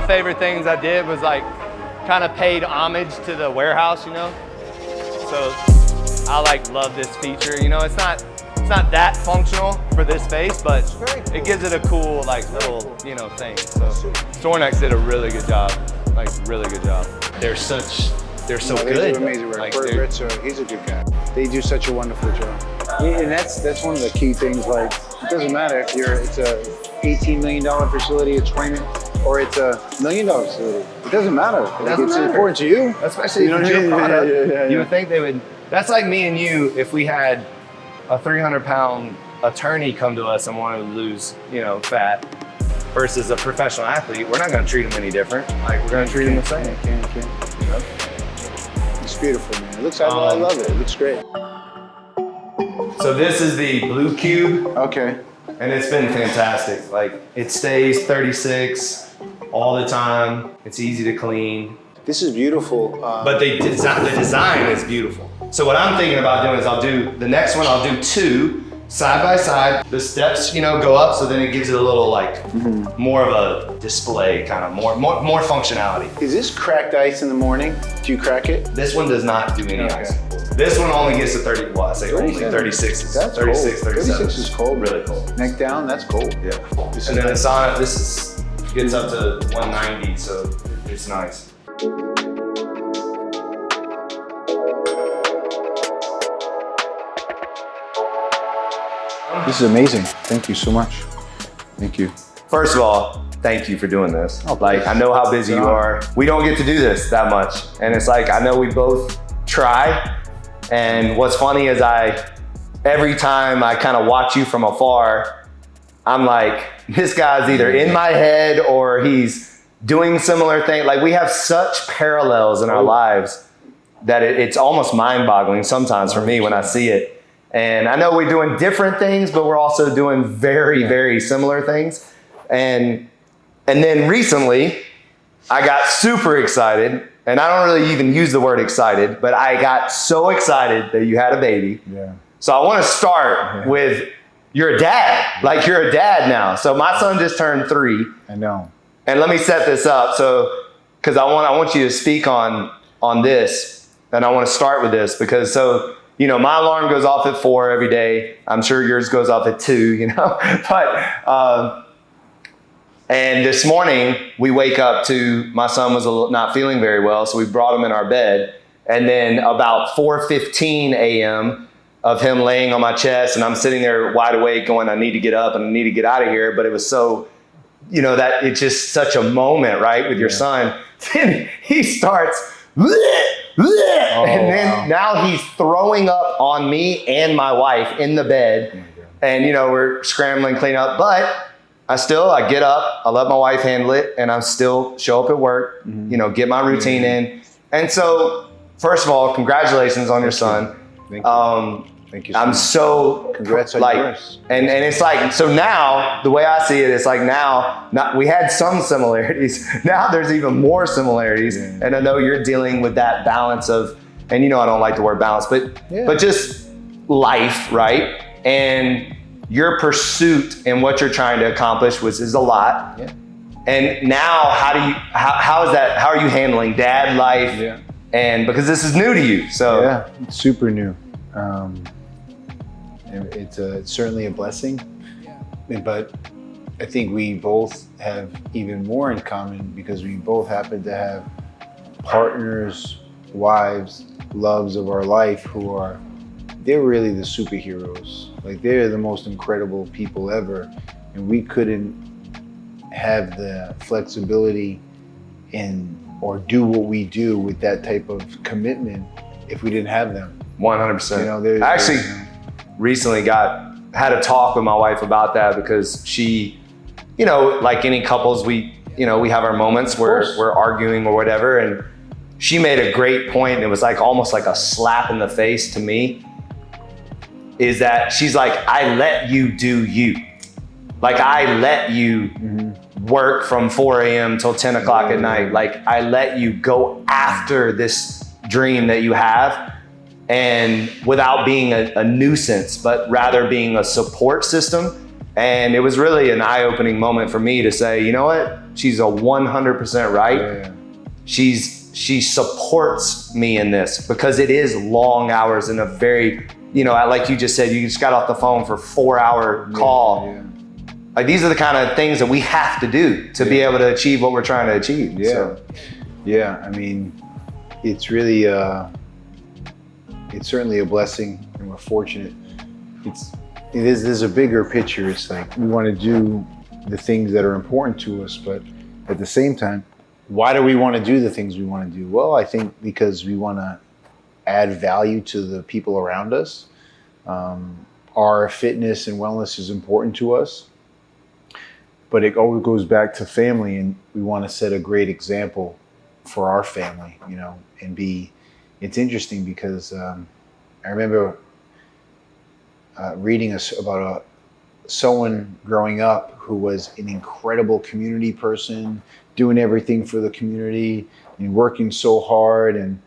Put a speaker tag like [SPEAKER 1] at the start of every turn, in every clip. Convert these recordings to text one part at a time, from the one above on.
[SPEAKER 1] my favorite things I did was like kind of paid homage to the warehouse, you know? So I like love this feature. You know, it's not that functional for this space, but it gives it a cool like little, you know, thing. So Stornex did a really good job, like really good job. They're so
[SPEAKER 2] They
[SPEAKER 1] good.
[SPEAKER 2] do amazing work.
[SPEAKER 1] Like,
[SPEAKER 2] Bert Ritzer, he's a good guy. They do such a wonderful job. Yeah, and that's one of the key things. Like, it doesn't matter if it's a $18 million facility, it's $20 million, or it's a $1 million facility. It doesn't matter. It's important to you.
[SPEAKER 1] Especially if it's your product. You would think they would. That's like me and you if we had a 300-pound attorney come to us and wanted to lose, you know, fat versus a professional athlete. We're not going to treat them any different. Like, we're going to treat them the same. You know?
[SPEAKER 2] It's beautiful, man. It looks, I love it. It looks great.
[SPEAKER 1] So this is the blue cube.
[SPEAKER 2] Okay.
[SPEAKER 1] And it's been fantastic. Like, it stays 36 all the time. It's easy to clean.
[SPEAKER 2] This is beautiful.
[SPEAKER 1] But the design is beautiful. So what I'm thinking about doing is I'll do two side by side. The steps, you know, go up, so then it gives it a little like more of a display, kind of more functionality.
[SPEAKER 2] Is this cracked ice in the morning? Do you crack it?
[SPEAKER 1] This one does not do any ice. This one only gets to 30. Well, I say only 36.
[SPEAKER 2] That's
[SPEAKER 1] 36,
[SPEAKER 2] cold.
[SPEAKER 1] 37.
[SPEAKER 2] 36 is cold.
[SPEAKER 1] Really cold.
[SPEAKER 2] Neck down, that's cold.
[SPEAKER 1] Yeah. And then the sauna, gets up to 190, so it's nice.
[SPEAKER 2] This is amazing. Thank you so much. Thank you.
[SPEAKER 1] First of all, thank you for doing this.
[SPEAKER 2] Oh,
[SPEAKER 1] like, I know how busy you are. We don't get to do this that much. And it's like, I know we both try. And what's funny is every time I kind of watch you from afar, I'm like, this guy's either in my head or he's doing similar things. Like, we have such parallels in our lives that it's almost mind-boggling sometimes for me when I see it. And I know we're doing different things, but we're also doing very, very similar things. And then recently, I got super excited, and I don't really even use the word excited, but I got so excited that you had a baby.
[SPEAKER 2] Yeah. So
[SPEAKER 1] I want to start with, you're a dad. Like, you're a dad now. So my son just turned 3.
[SPEAKER 2] I know.
[SPEAKER 1] And let me set this up. So, because I want you to speak on this, and I want to start with this because you know, my alarm goes off at 4 every day. I'm sure yours goes off at 2, you know, and this morning we wake up to, my son was not feeling very well. So we brought him in our bed, and then about 4:15 a.m. of him laying on my chest, and I'm sitting there wide awake going, I need to get up and I need to get out of here. But it was so, you know, that it's just such a moment, right, with your son. Then he starts, and then now he's throwing up on me and my wife in the bed. And, you know, we're scrambling, clean up, but I get up, I let my wife handle it, and I still show up at work, you know, get my routine in. And so, first of all, congratulations on your son.
[SPEAKER 2] Thank you. Thank you.
[SPEAKER 1] I'm so
[SPEAKER 2] congrats on yours.
[SPEAKER 1] And it's like, so now the way I see it, it's like now we had some similarities. Now there's even more similarities. Yeah. And I know you're dealing with that balance of, and you know, I don't like the word balance, but just life, right? And your pursuit and what you're trying to accomplish is a lot.
[SPEAKER 2] Yeah.
[SPEAKER 1] And now how are you handling dad life?
[SPEAKER 2] Yeah.
[SPEAKER 1] And because this is new to you, so.
[SPEAKER 2] Yeah, it's super new. It's certainly a blessing, but I think we both have even more in common because we both happen to have partners, wives, loves of our life they're really the superheroes. Like, they're the most incredible people ever, and we couldn't have the flexibility or do what we do with that type of commitment if we didn't have them.
[SPEAKER 1] 100%.
[SPEAKER 2] You know,
[SPEAKER 1] I actually recently had a talk with my wife about that because she, you know, like any couples, we have our moments where we're arguing or whatever. And she made a great point, and it was like almost like a slap in the face to me, is that she's like, I let you do you. Like, I let you work from 4 a.m. till 10 o'clock at night. Like, I let you go after this dream that you have, and without being a nuisance, but rather being a support system. And it was really an eye-opening moment for me to say, you know what? She's a 100% right.
[SPEAKER 2] Yeah.
[SPEAKER 1] She supports me in this because it is long hours and a very, like you just said, you just got off the phone for 4-hour call.
[SPEAKER 2] Yeah.
[SPEAKER 1] Like these are the kind of things that we have to do to be able to achieve what we're trying to achieve.
[SPEAKER 2] Yeah.
[SPEAKER 1] So.
[SPEAKER 2] Yeah. I mean, it's really, it's certainly a blessing, and we're fortunate. There's a bigger picture. It's like we want to do the things that are important to us, but at the same time, why do we want to do the things we want to do? Well, I think because we want to add value to the people around us. Our fitness and wellness is important to us, but it always goes back to family, and we want to set a great example for our family, and it's interesting because I remember reading about someone growing up who was an incredible community person, doing everything for the community and working so hard, and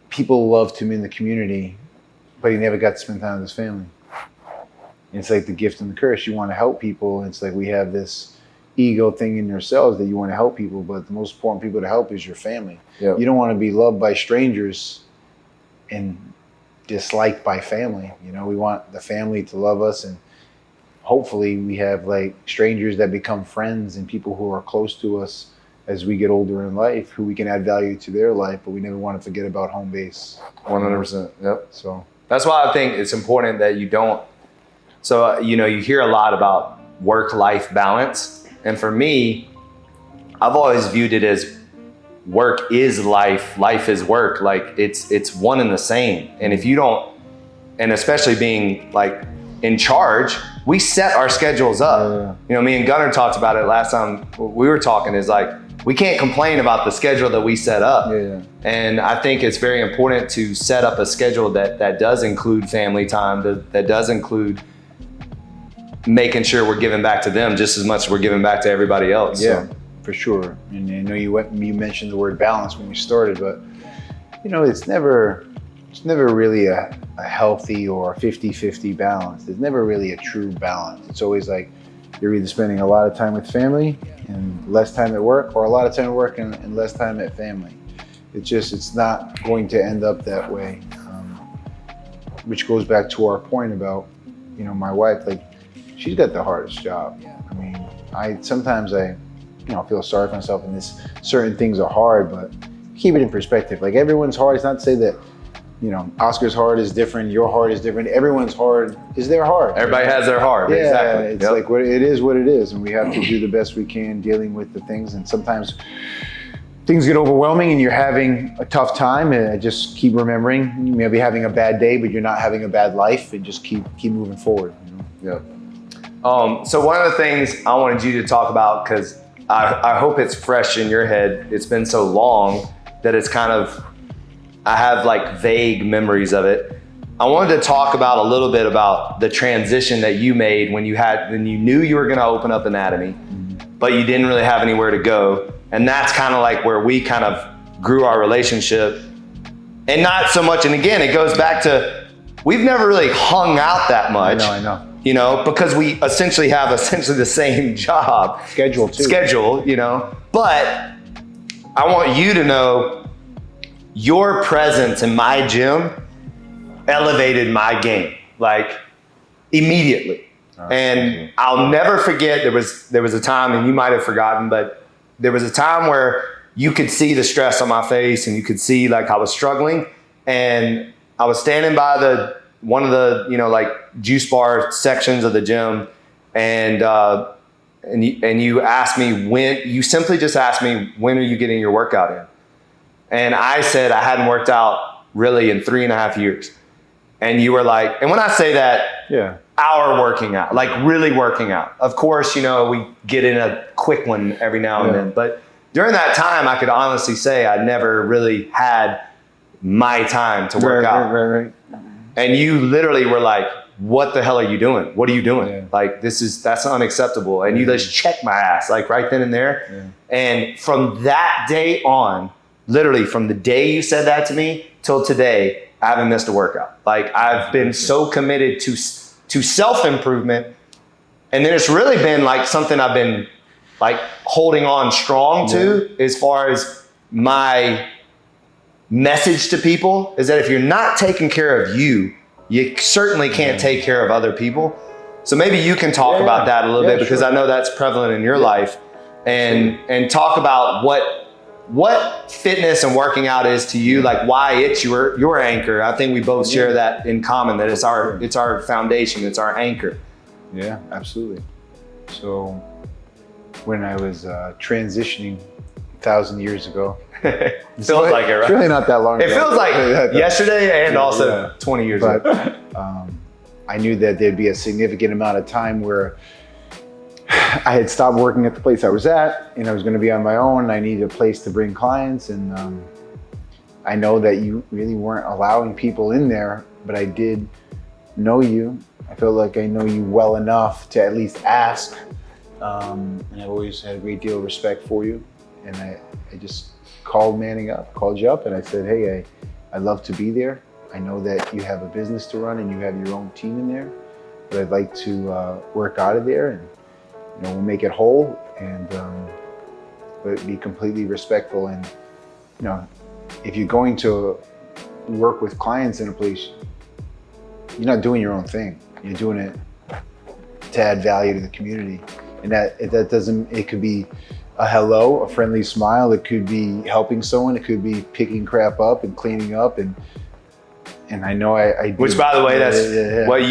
[SPEAKER 2] people loved him in the community, but he never got to spend time with his family. And it's like the gift and the curse. You want to help people. And it's like we have this ego thing in yourselves that you want to help people, but the most important people to help is your family. Yep. You don't want to be loved by strangers and disliked by family. We want the family to love us, and hopefully we have like strangers that become friends and people who are close to us as we get older in life, who we can add value to their life, but we never want to forget about home base.
[SPEAKER 1] 100%. Yep.
[SPEAKER 2] So
[SPEAKER 1] that's why I think it's important that you don't. So, you hear a lot about work-life balance. And for me, I've always viewed it as work is life, life is work. Like it's one and the same. And if you don't, and especially being like in charge, we set our schedules up. Me and Gunnar talked about it last time we were talking, is like, we can't complain about the schedule that we set up. And I think it's very important to set up a schedule that does include family time, that does include making sure we're giving back to them just as much as we're giving back to everybody else.
[SPEAKER 2] Yeah, so. For sure. And I know you mentioned the word balance when we started, but it's never really a healthy or 50-50 balance. There's never really a true balance. It's always like you're either spending a lot of time with family and less time at work, or a lot of time at work and less time at family. It's not going to end up that way. Which goes back to our point about, my wife, like, she's got the hardest job. I mean, sometimes I feel sorry for myself, and certain things are hard, but keep it in perspective. Like, everyone's hard. It's not to say that, Oscar's hard is different, your hard is different. Everyone's hard is their hard.
[SPEAKER 1] Everybody has their hard.
[SPEAKER 2] Yeah,
[SPEAKER 1] exactly.
[SPEAKER 2] It's like it is what it is, and we have to do the best we can dealing with the things. And sometimes things get overwhelming and you're having a tough time, and I just keep remembering you may be having a bad day, but you're not having a bad life, and just keep moving forward.
[SPEAKER 1] So one of the things I wanted you to talk about, because I hope it's fresh in your head. It's been so long that it's kind of, I have like vague memories of it. I wanted to talk about a little bit about the transition that you made when you knew you were going to open up anatomy, but you didn't really have anywhere to go. And that's kind of like where we kind of grew our relationship. And not so much, and again, it goes back to, we've never really hung out that much.
[SPEAKER 2] I know.
[SPEAKER 1] Because we essentially have the same job.
[SPEAKER 2] Schedule,
[SPEAKER 1] But I want you to know your presence in my gym elevated my game, like, immediately. And I'll never forget, there was a time, and you might have forgotten, but there was a time where you could see the stress on my face, and you could see like I was struggling, and I was standing by one of the like juice bar sections of the gym, and you asked me you simply just asked me, when are you getting your workout in? And I said I hadn't worked out really in 3.5 years. And you were like, and when I say that, our working out, like really working out. Of course, we get in a quick one every now and then, but during that time, I could honestly say I never really had my time to work out.
[SPEAKER 2] Right.
[SPEAKER 1] And you literally were like, what the hell are you doing? What are you doing?
[SPEAKER 2] Yeah.
[SPEAKER 1] Like, that's unacceptable. And you just checked my ass, like right then and there. Yeah. And from that day on, literally from the day you said that to me till today, I haven't missed a workout. Like, I've been so committed to self-improvement And then it's really been like something I've been like holding on strong to as far as my message to people is that if you're not taking care of you, you certainly can't take care of other people. So maybe you can talk about that a little bit, because I know that's prevalent in your life, and talk about what fitness and working out is to you, like why it's your anchor. I think we both share that in common, that it's our foundation, it's our anchor.
[SPEAKER 2] Yeah, absolutely. So when I was transitioning 1,000 years ago,
[SPEAKER 1] it feels like it, right?
[SPEAKER 2] It's really not that long ago.
[SPEAKER 1] It feels like yesterday and also 20 years ago.
[SPEAKER 2] I knew that there'd be a significant amount of time where I had stopped working at the place I was at, and I was going to be on my own. I needed a place to bring clients, and I know that you really weren't allowing people in there, but I did know you. I felt like I know you well enough to at least ask, and I've always had a great deal of respect for you. And I just called you up, and I said, hey, I'd love to be there. I know that you have a business to run and you have your own team in there, but I'd like to work out of there, and we'll make it whole, and but be completely respectful. And if you're going to work with clients in a place, you're not doing your own thing. You're doing it to add value to the community, and that doesn't. It could be a hello, a friendly smile. It could be helping someone. It could be picking crap up and cleaning up, and I know I do.
[SPEAKER 1] Which, by the way, that's what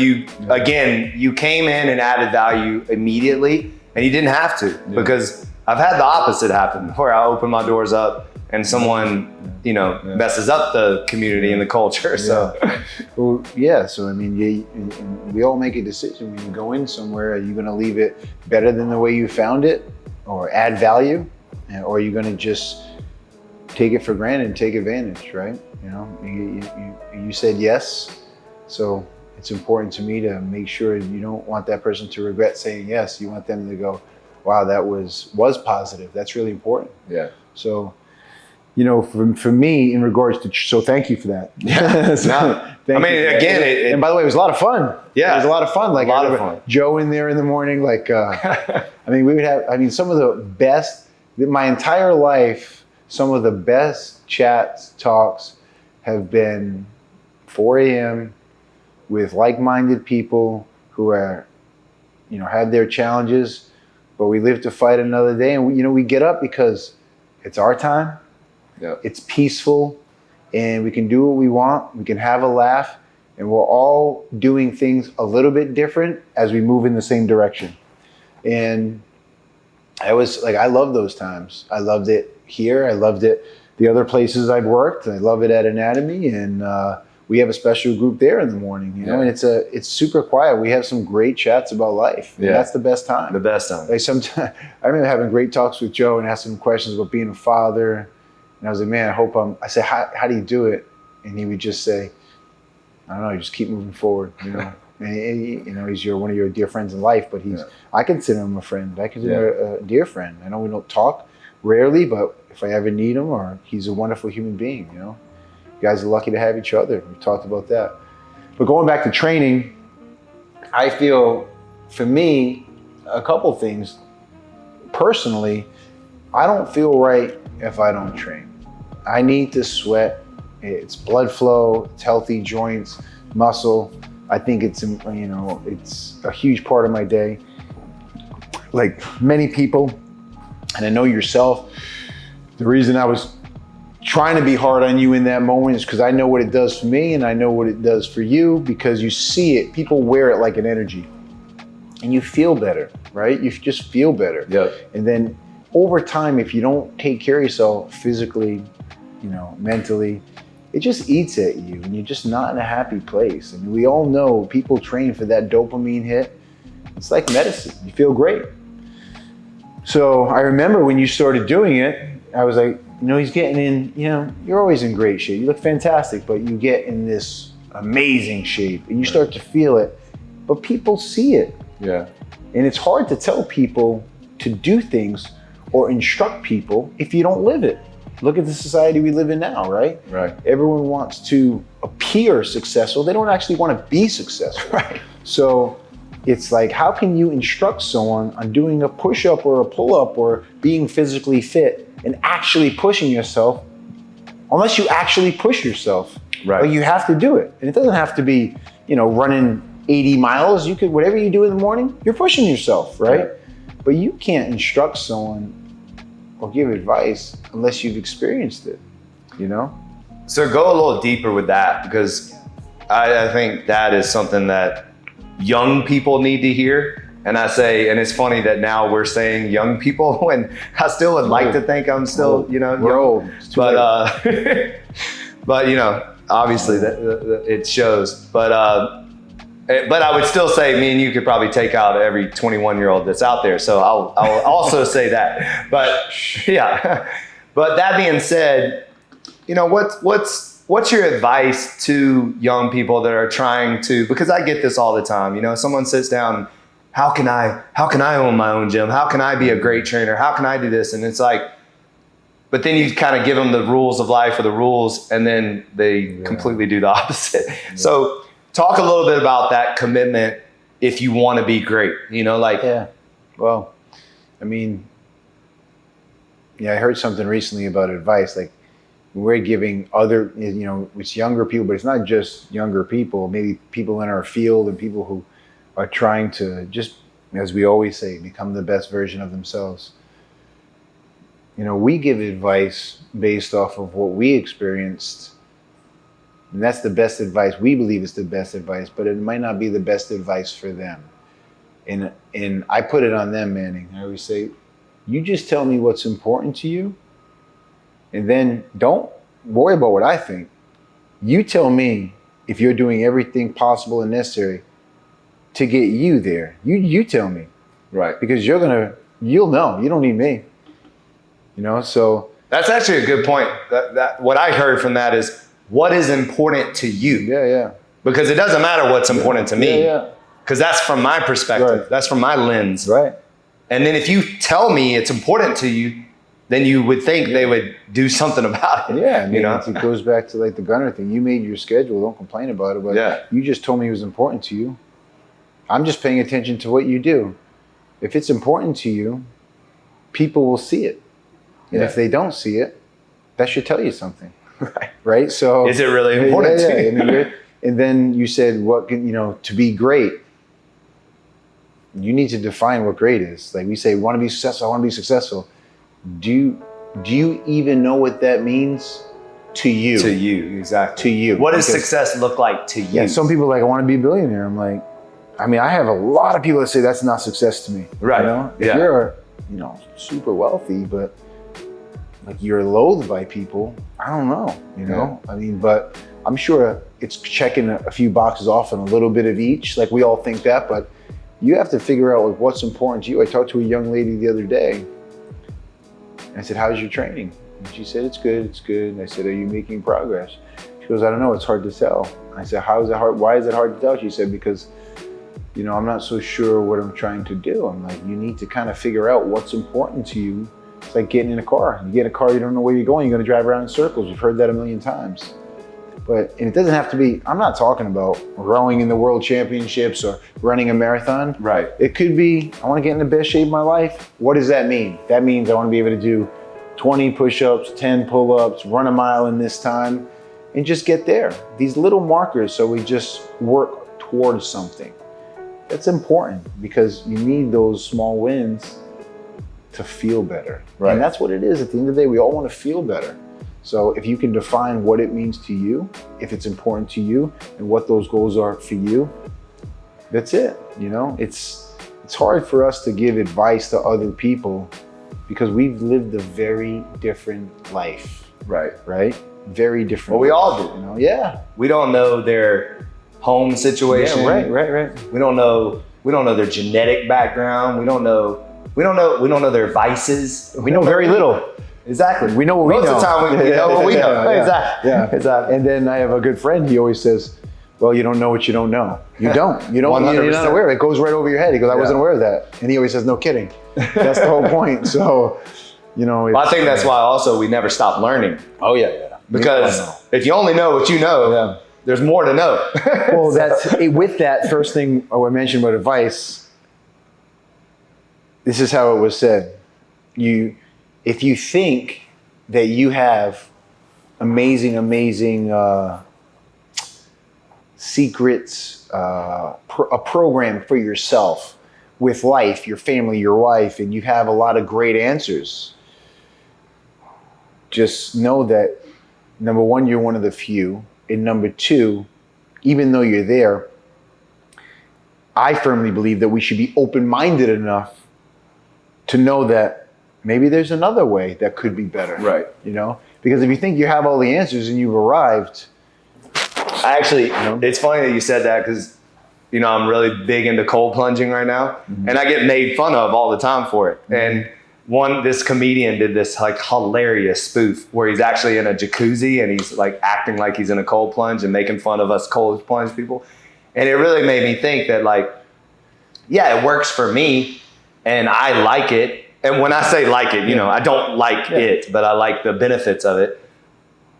[SPEAKER 1] again, you came in and added value immediately, and you didn't have to, because I've had the opposite happen, where I open my doors up and someone, messes up the community and the culture. So,
[SPEAKER 2] so I mean, we all make a decision when you go in somewhere. Are you going to leave it better than the way you found it, or add value, or are you going to just take it for granted and take advantage, right? You said yes, so it's important to me to make sure you don't want that person to regret saying yes. You want them to go, wow, that was positive. That's really important.
[SPEAKER 1] Yeah.
[SPEAKER 2] So, for me, in regards to, so thank you for that.
[SPEAKER 1] Yeah.
[SPEAKER 2] And by the way, it was a lot of fun.
[SPEAKER 1] Yeah.
[SPEAKER 2] It was a lot of fun. Like,
[SPEAKER 1] a lot of fun.
[SPEAKER 2] Joe in there in the morning, like, we would have, some of the best, my entire life, some of the best chats, talks have been 4 a.m. with like-minded people who are, have their challenges, but we live to fight another day. And we get up because it's our time.
[SPEAKER 1] Yep.
[SPEAKER 2] It's peaceful, and we can do what we want. We can have a laugh, and we're all doing things a little bit different as we move in the same direction. And I love those times. I loved it here. I loved it the other places I've worked. I love it at Anatomy, and we have a special group there in the morning. And it's super quiet. We have some great chats about life. Yeah, that's the best time.
[SPEAKER 1] The best time.
[SPEAKER 2] Like sometimes I remember having great talks with Joe and asking him questions about being a father. And I was like, man, I said, how do you do it? And he would just say, I don't know, you just keep moving forward, And he's one of your dear friends in life, but I consider him a friend. I consider a dear friend. I know we don't talk rarely, but if I ever need him, or he's a wonderful human being, You guys are lucky to have each other. We've talked about that. But going back to training, I feel, for me, a couple things. Personally, I don't feel right if I don't train. I need to sweat. It's blood flow, it's healthy joints, muscle. I think it's a huge part of my day. Like many people, and I know yourself, the reason I was trying to be hard on you in that moment is because I know what it does for me, and I know what it does for you, because you see it. People wear it like an energy, and you feel better, right? You just feel better.
[SPEAKER 1] Yeah.
[SPEAKER 2] And then over time, if you don't take care of yourself physically, mentally, it just eats at you, and you're just not in a happy place. And we all know people train for that dopamine hit. It's like medicine. You feel great. So I remember when you started doing it, I was like, he's getting in, you're always in great shape. You look fantastic, but you get in this amazing shape, and you start to feel it, but people see it.
[SPEAKER 1] Yeah.
[SPEAKER 2] And it's hard to tell people to do things or instruct people if you don't live it. Look at the society we live in now, right?
[SPEAKER 1] Right.
[SPEAKER 2] Everyone wants to appear successful. They don't actually want to be successful.
[SPEAKER 1] Right.
[SPEAKER 2] So It's like, how can you instruct someone on doing a push-up or a pull-up or being physically fit and actually pushing yourself unless you actually push yourself?
[SPEAKER 1] Right.
[SPEAKER 2] Like, you have to do it. And it doesn't have to be, running 80 miles. You could, whatever you do in the morning, you're pushing yourself, right? But you can't instruct someone or give advice unless you've experienced it,
[SPEAKER 1] So go a little deeper with that, because I think that is something that young people need to hear. And it's funny that now we're saying young people when I still would like to think I'm still, young.
[SPEAKER 2] We're old.
[SPEAKER 1] But, but obviously that it shows. But I would still say me and you could probably take out every 21-year-old that's out there. So I'll also say that. But yeah. But that being said, what's your advice to young people that are trying to, because I get this all the time, someone sits down, how can I own my own gym? How can I be a great trainer? How can I do this? And it's like, but then you kind of give them the rules of life or the rules, and then they completely do the opposite. Yeah. So talk a little bit about that commitment if you want to be great,
[SPEAKER 2] Yeah. Well, I heard something recently about advice. Like, we're giving other, it's younger people, but it's not just younger people, maybe people in our field and people who are trying to just, as we always say, become the best version of themselves. We give advice based off of what we experienced, and that's the best advice. We believe it's the best advice, but it might not be the best advice for them. And I put it on them, Manning. I always say, you just tell me what's important to you, and then don't worry about what I think. You tell me if you're doing everything possible and necessary to get you there. You tell me.
[SPEAKER 1] Right.
[SPEAKER 2] Because you'll know. You don't need me. So
[SPEAKER 1] that's actually a good point. That what I heard from that is, what is important to you?
[SPEAKER 2] Yeah.
[SPEAKER 1] Because it doesn't matter what's important to me.
[SPEAKER 2] Yeah.
[SPEAKER 1] Because that's from my perspective.
[SPEAKER 2] Right.
[SPEAKER 1] That's from my lens.
[SPEAKER 2] Right.
[SPEAKER 1] And then if you tell me it's important to you, then you would think they would do something about it.
[SPEAKER 2] Yeah, it goes back to like the Gunner thing. You made your schedule, don't complain about it, but you just told me it was important to you. I'm just paying attention to what you do. If it's important to you, people will see it. And if they don't see it, that should tell you something. Right? So
[SPEAKER 1] is it really important to you?
[SPEAKER 2] And then you said, to be great, you need to define what great is. Like we say, we want to be successful, I want to be successful. Do you even know what that means to you?
[SPEAKER 1] To you, exactly.
[SPEAKER 2] To you.
[SPEAKER 1] What does success look like to you?
[SPEAKER 2] Yeah, some people are like, I want to be a billionaire. I'm like, I have a lot of people that say that's not success to me.
[SPEAKER 1] Right.
[SPEAKER 2] If you're, super wealthy, but like you're loathed by people, I don't know, but I'm sure it's checking a few boxes off and a little bit of each. Like we all think that, but you have to figure out what's important to you. I talked to a young lady the other day. I said, how's your training? And she said, it's good. And I said, are you making progress? She goes, I don't know, it's hard to tell. I said, how is it hard? Why is it hard to tell? She said, because, I'm not so sure what I'm trying to do. I'm like, you need to kind of figure out what's important to you. It's like getting in a car. You get in a car, you don't know where you're going, you're gonna drive around in circles. You've heard that a million times. And it doesn't have to be, I'm not talking about rowing in the world championships or running a marathon.
[SPEAKER 1] Right.
[SPEAKER 2] It could be, I want to get in the best shape of my life. What does that mean? That means I want to be able to do 20 push-ups, 10 pull-ups, run a mile in this time, and just get there. These little markers, so we just work towards something. That's important because you need those small wins to feel better. Right. And that's what it is. At the end of the day, we all want to feel better. So if you can define what it means to you, if it's important to you, and what those goals are for you, that's it. It's hard for us to give advice to other people because we've lived a very different life.
[SPEAKER 1] Right.
[SPEAKER 2] Very different.
[SPEAKER 1] Well, we all do.
[SPEAKER 2] Yeah.
[SPEAKER 1] We don't know their home situation.
[SPEAKER 2] Yeah, right.
[SPEAKER 1] We don't know their genetic background. We don't know their vices.
[SPEAKER 2] We know very little.
[SPEAKER 1] Exactly.
[SPEAKER 2] We know what we know.
[SPEAKER 1] Most of the time we know what we know.
[SPEAKER 2] Yeah. Exactly. And then I have a good friend, he always says, well, you don't know what you don't know. You don't. You're not aware of it. It goes right over your head. He goes, I wasn't aware of that. And he always says, no kidding. That's the whole point. So,
[SPEAKER 1] well, I think that's why also we never stop learning.
[SPEAKER 2] Oh, yeah.
[SPEAKER 1] Because if you only know what you know, there's more to know.
[SPEAKER 2] Well, that's with that first thing I mentioned about advice. This is how it was said. If you think that you have amazing secrets, a program for yourself with life, your family, your wife, and you have a lot of great answers, just know that, number one, you're one of the few, and number two, even though you're there, I firmly believe that we should be open-minded enough to know that maybe there's another way that could be better.
[SPEAKER 1] Right.
[SPEAKER 2] You know? Because if you think you have all the answers and you've arrived.
[SPEAKER 1] It's funny that you said that because, I'm really big into cold plunging right now. Mm-hmm. And I get made fun of all the time for it. Mm-hmm. And this comedian did this like hilarious spoof where he's actually in a jacuzzi and he's like acting like he's in a cold plunge and making fun of us cold plunge people. And it really made me think that like, yeah, it works for me and I like it. And when I say like it, I don't like it, but I like the benefits of it.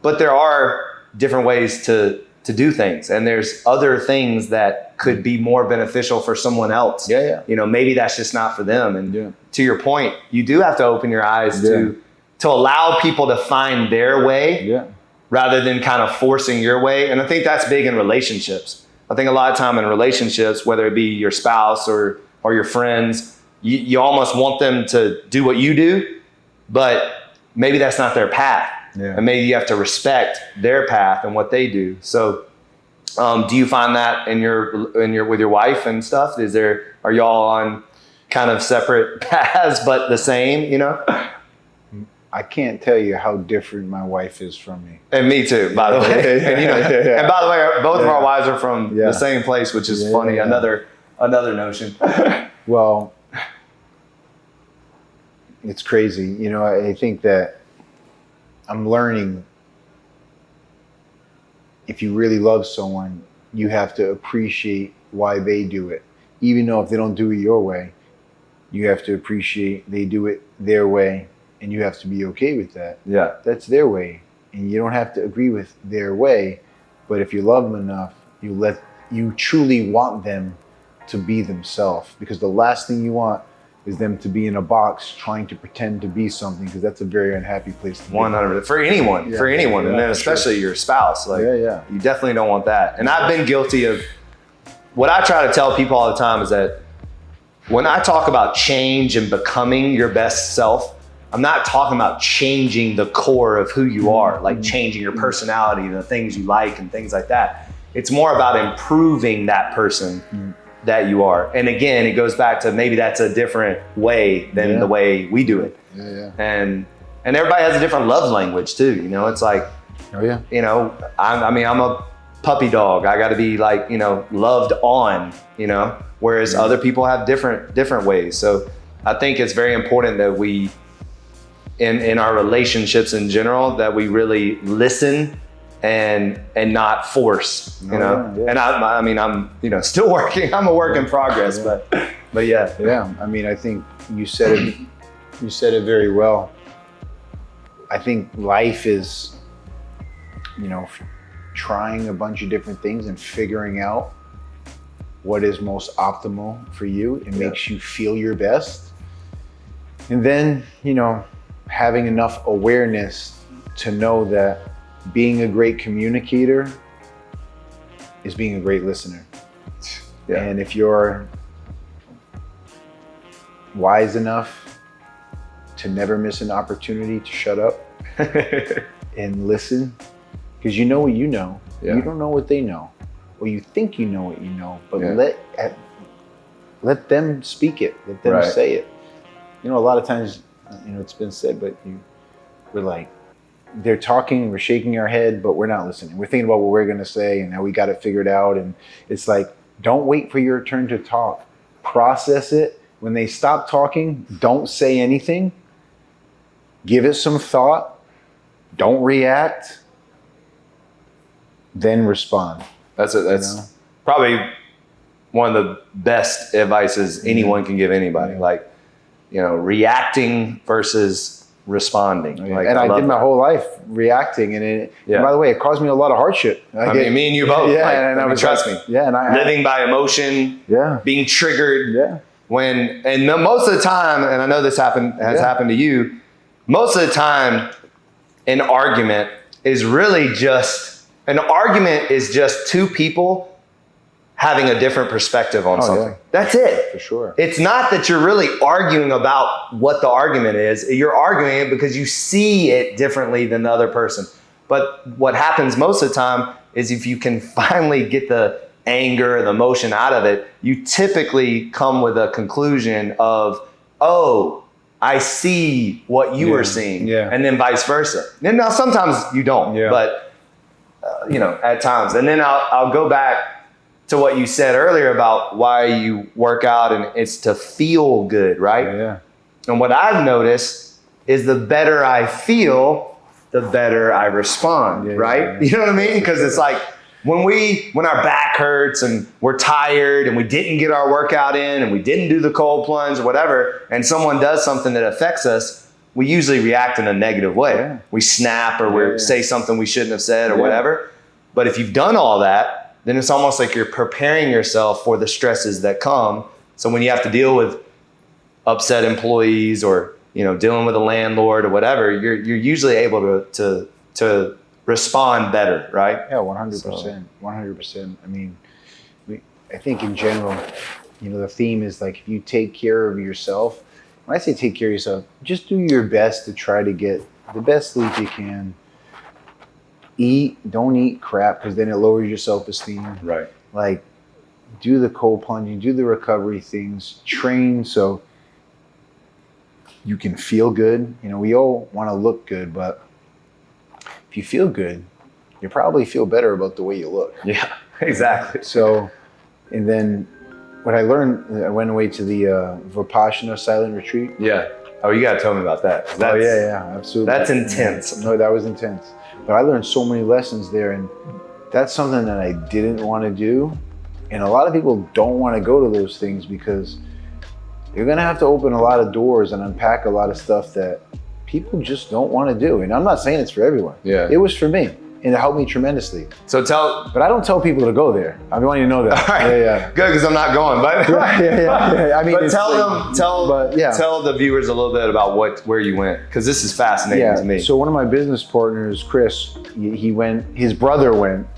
[SPEAKER 1] But there are different ways to do things. And there's other things that could be more beneficial for someone else.
[SPEAKER 2] Yeah.
[SPEAKER 1] Maybe that's just not for them. And to your point, you do have to open your eyes to allow people to find their way rather than kind of forcing your way. And I think that's big in relationships. I think a lot of time in relationships, whether it be your spouse or your friends, you almost want them to do what you do, but maybe that's not their path. Yeah. And maybe you have to respect their path and what they do. So, do you find that in your with your wife and stuff? Are y'all on kind of separate paths but the same?
[SPEAKER 2] I can't tell you how different my wife is from me.
[SPEAKER 1] And me too, by the way. And by the way, both of our wives are from the same place, which is funny. Yeah. Another notion.
[SPEAKER 2] Well, it's crazy. I think that I'm learning if you really love someone, you have to appreciate why they do it. Even though if they don't do it your way, you have to appreciate they do it their way and you have to be okay with that.
[SPEAKER 1] Yeah.
[SPEAKER 2] That's their way. And you don't have to agree with their way, but if you love them enough, you truly want them to be themselves, because the last thing you want is them to be in a box trying to pretend to be something, because that's a very unhappy place to be.
[SPEAKER 1] 100%. For anyone, and then especially your spouse. You definitely don't want that. And I've been guilty of, what I try to tell people all the time is that when I talk about change and becoming your best self, I'm not talking about changing the core of who you are, like changing your personality, the things you like and things like that. It's more about improving that person that you are. And again, it goes back to maybe that's a different way than the way we do it. And everybody has a different love language too. It's like, I'm a puppy dog. I got to be like, loved on, whereas other people have different ways. So I think it's very important that we, in our relationships in general, that we really listen and not force, And I'm still working. I'm a work in progress, but yeah.
[SPEAKER 2] Yeah. I think you said it very well. I think life is, trying a bunch of different things and figuring out what is most optimal for you. It makes you feel your best. And then, having enough awareness to know that being a great communicator is being a great listener. Yeah. And if you're wise enough to never miss an opportunity to shut up and listen, because you know what you know. Yeah. You don't know what they know. Or you think you know what you know, but let them speak it. Let them say it. A lot of times, it's been said, but we're like, they're talking, we're shaking our head, but we're not listening. We're thinking about what we're going to say and how we got it figured out. And it's like, don't wait for your turn to talk. Process it. When they stop talking, don't say anything. Give it some thought. Don't react. Then respond.
[SPEAKER 1] That's probably one of the best advices anyone can give anybody. Like, reacting versus responding.
[SPEAKER 2] And I did my whole life reacting, and by the way, it caused me a lot of hardship.
[SPEAKER 1] I mean, me and you both.
[SPEAKER 2] Yeah, trust me. Yeah, and I
[SPEAKER 1] living by emotion.
[SPEAKER 2] Yeah,
[SPEAKER 1] being triggered.
[SPEAKER 2] Yeah.
[SPEAKER 1] Most of the time, and I know this happened to you. Most of the time, an argument is just two people having a different perspective on something. Yeah. That's it.
[SPEAKER 2] For sure.
[SPEAKER 1] It's not that you're really arguing about what the argument is. You're arguing it because you see it differently than the other person. But what happens most of the time is if you can finally get the anger and the emotion out of it, you typically come with a conclusion of, oh, I see what you are seeing. Yeah. And then vice versa. And now sometimes you don't, but at times. And then I'll go back to what you said earlier about why you work out, and it's to feel good, right?
[SPEAKER 2] Yeah.
[SPEAKER 1] And what I've noticed is the better I feel, the better I respond, right? Yeah. You know what I mean? Because it's like when our back hurts and we're tired and we didn't get our workout in and we didn't do the cold plunge or whatever, and someone does something that affects us, we usually react in a negative way. Yeah. We snap or we say something we shouldn't have said or whatever. But if you've done all that, then it's almost like you're preparing yourself for the stresses that come. So when you have to deal with upset employees or dealing with a landlord or whatever, you're usually able to respond better, right?
[SPEAKER 2] Yeah, 100%. 100%. I mean, I think in general, the theme is like if you take care of yourself. When I say take care of yourself, just do your best to try to get the best sleep you can. Don't eat crap, because then it lowers your self-esteem.
[SPEAKER 1] Right.
[SPEAKER 2] Like, do the cold plunging, do the recovery things, train so you can feel good. We all want to look good, but if you feel good, you probably feel better about the way you look.
[SPEAKER 1] Yeah, exactly.
[SPEAKER 2] So, and then what I learned, I went away to the Vipassana silent retreat.
[SPEAKER 1] Yeah. Oh, you got to tell me about that.
[SPEAKER 2] Yeah, absolutely.
[SPEAKER 1] That's intense.
[SPEAKER 2] No, that was intense. But I learned so many lessons there, and that's something that I didn't want to do. And a lot of people don't want to go to those things because you're going to have to open a lot of doors and unpack a lot of stuff that people just don't want to do. And I'm not saying it's for everyone.
[SPEAKER 1] Yeah.
[SPEAKER 2] It was for me, and it helped me tremendously. But I don't tell people to go there. I want you to know that.
[SPEAKER 1] All right. Yeah. Good, because I'm not going. But
[SPEAKER 2] yeah. I mean,
[SPEAKER 1] but tell the viewers a little bit about where you went, because this is fascinating to me.
[SPEAKER 2] So one of my business partners, Chris, he went. His brother went.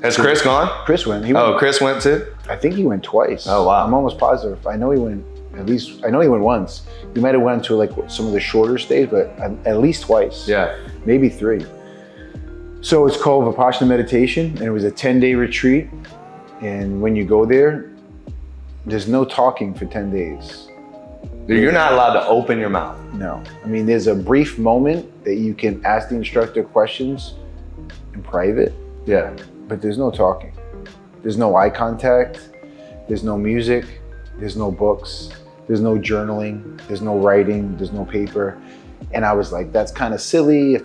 [SPEAKER 1] Has Chris gone?
[SPEAKER 2] Chris went.
[SPEAKER 1] Chris went too?
[SPEAKER 2] I think he went twice.
[SPEAKER 1] Oh wow!
[SPEAKER 2] I'm almost positive. I know he went once. He might have went to like some of the shorter stays, but at least twice.
[SPEAKER 1] Yeah.
[SPEAKER 2] Maybe 3. So it's called Vipassana meditation, and it was a 10-day retreat. And when you go there, there's no talking for 10 days.
[SPEAKER 1] You're not allowed to open your mouth.
[SPEAKER 2] No. I mean, there's a brief moment that you can ask the instructor questions in private.
[SPEAKER 1] Yeah.
[SPEAKER 2] But there's no talking. There's no eye contact. There's no music. There's no books. There's no journaling. There's no writing. There's no paper. And I was like, that's kind of silly.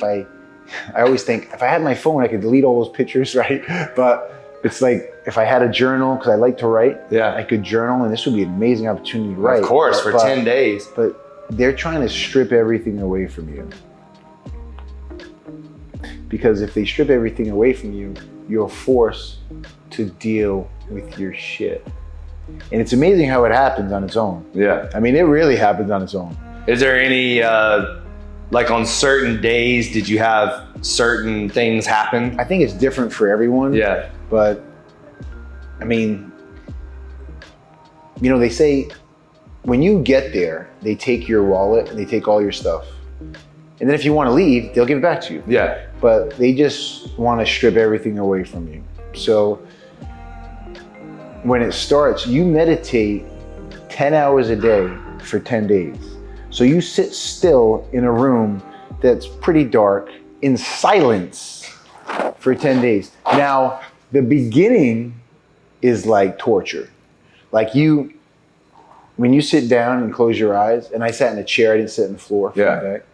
[SPEAKER 2] I always think if I had my phone, I could delete all those pictures, right? But it's like if I had a journal, because I like to write, I could journal, and this would be an amazing opportunity to write.
[SPEAKER 1] Of course, for 10 days.
[SPEAKER 2] But they're trying to strip everything away from you. Because if they strip everything away from you, you're forced to deal with your shit. And it's amazing how it happens on its own.
[SPEAKER 1] Yeah.
[SPEAKER 2] I mean, it really happens on its own.
[SPEAKER 1] Is there any, like on certain days, did you have certain things happen?
[SPEAKER 2] I think it's different for everyone.
[SPEAKER 1] Yeah.
[SPEAKER 2] But, I mean, they say when you get there, they take your wallet and they take all your stuff. And then if you want to leave, they'll give it back to you.
[SPEAKER 1] Yeah.
[SPEAKER 2] But they just want to strip everything away from you. So when it starts, you meditate 10 hours a day for 10 days. So you sit still in a room that's pretty dark in silence for 10 days. Now, the beginning is like torture. Like when you sit down and close your eyes, and I sat in a chair, I didn't sit on the floor. Back.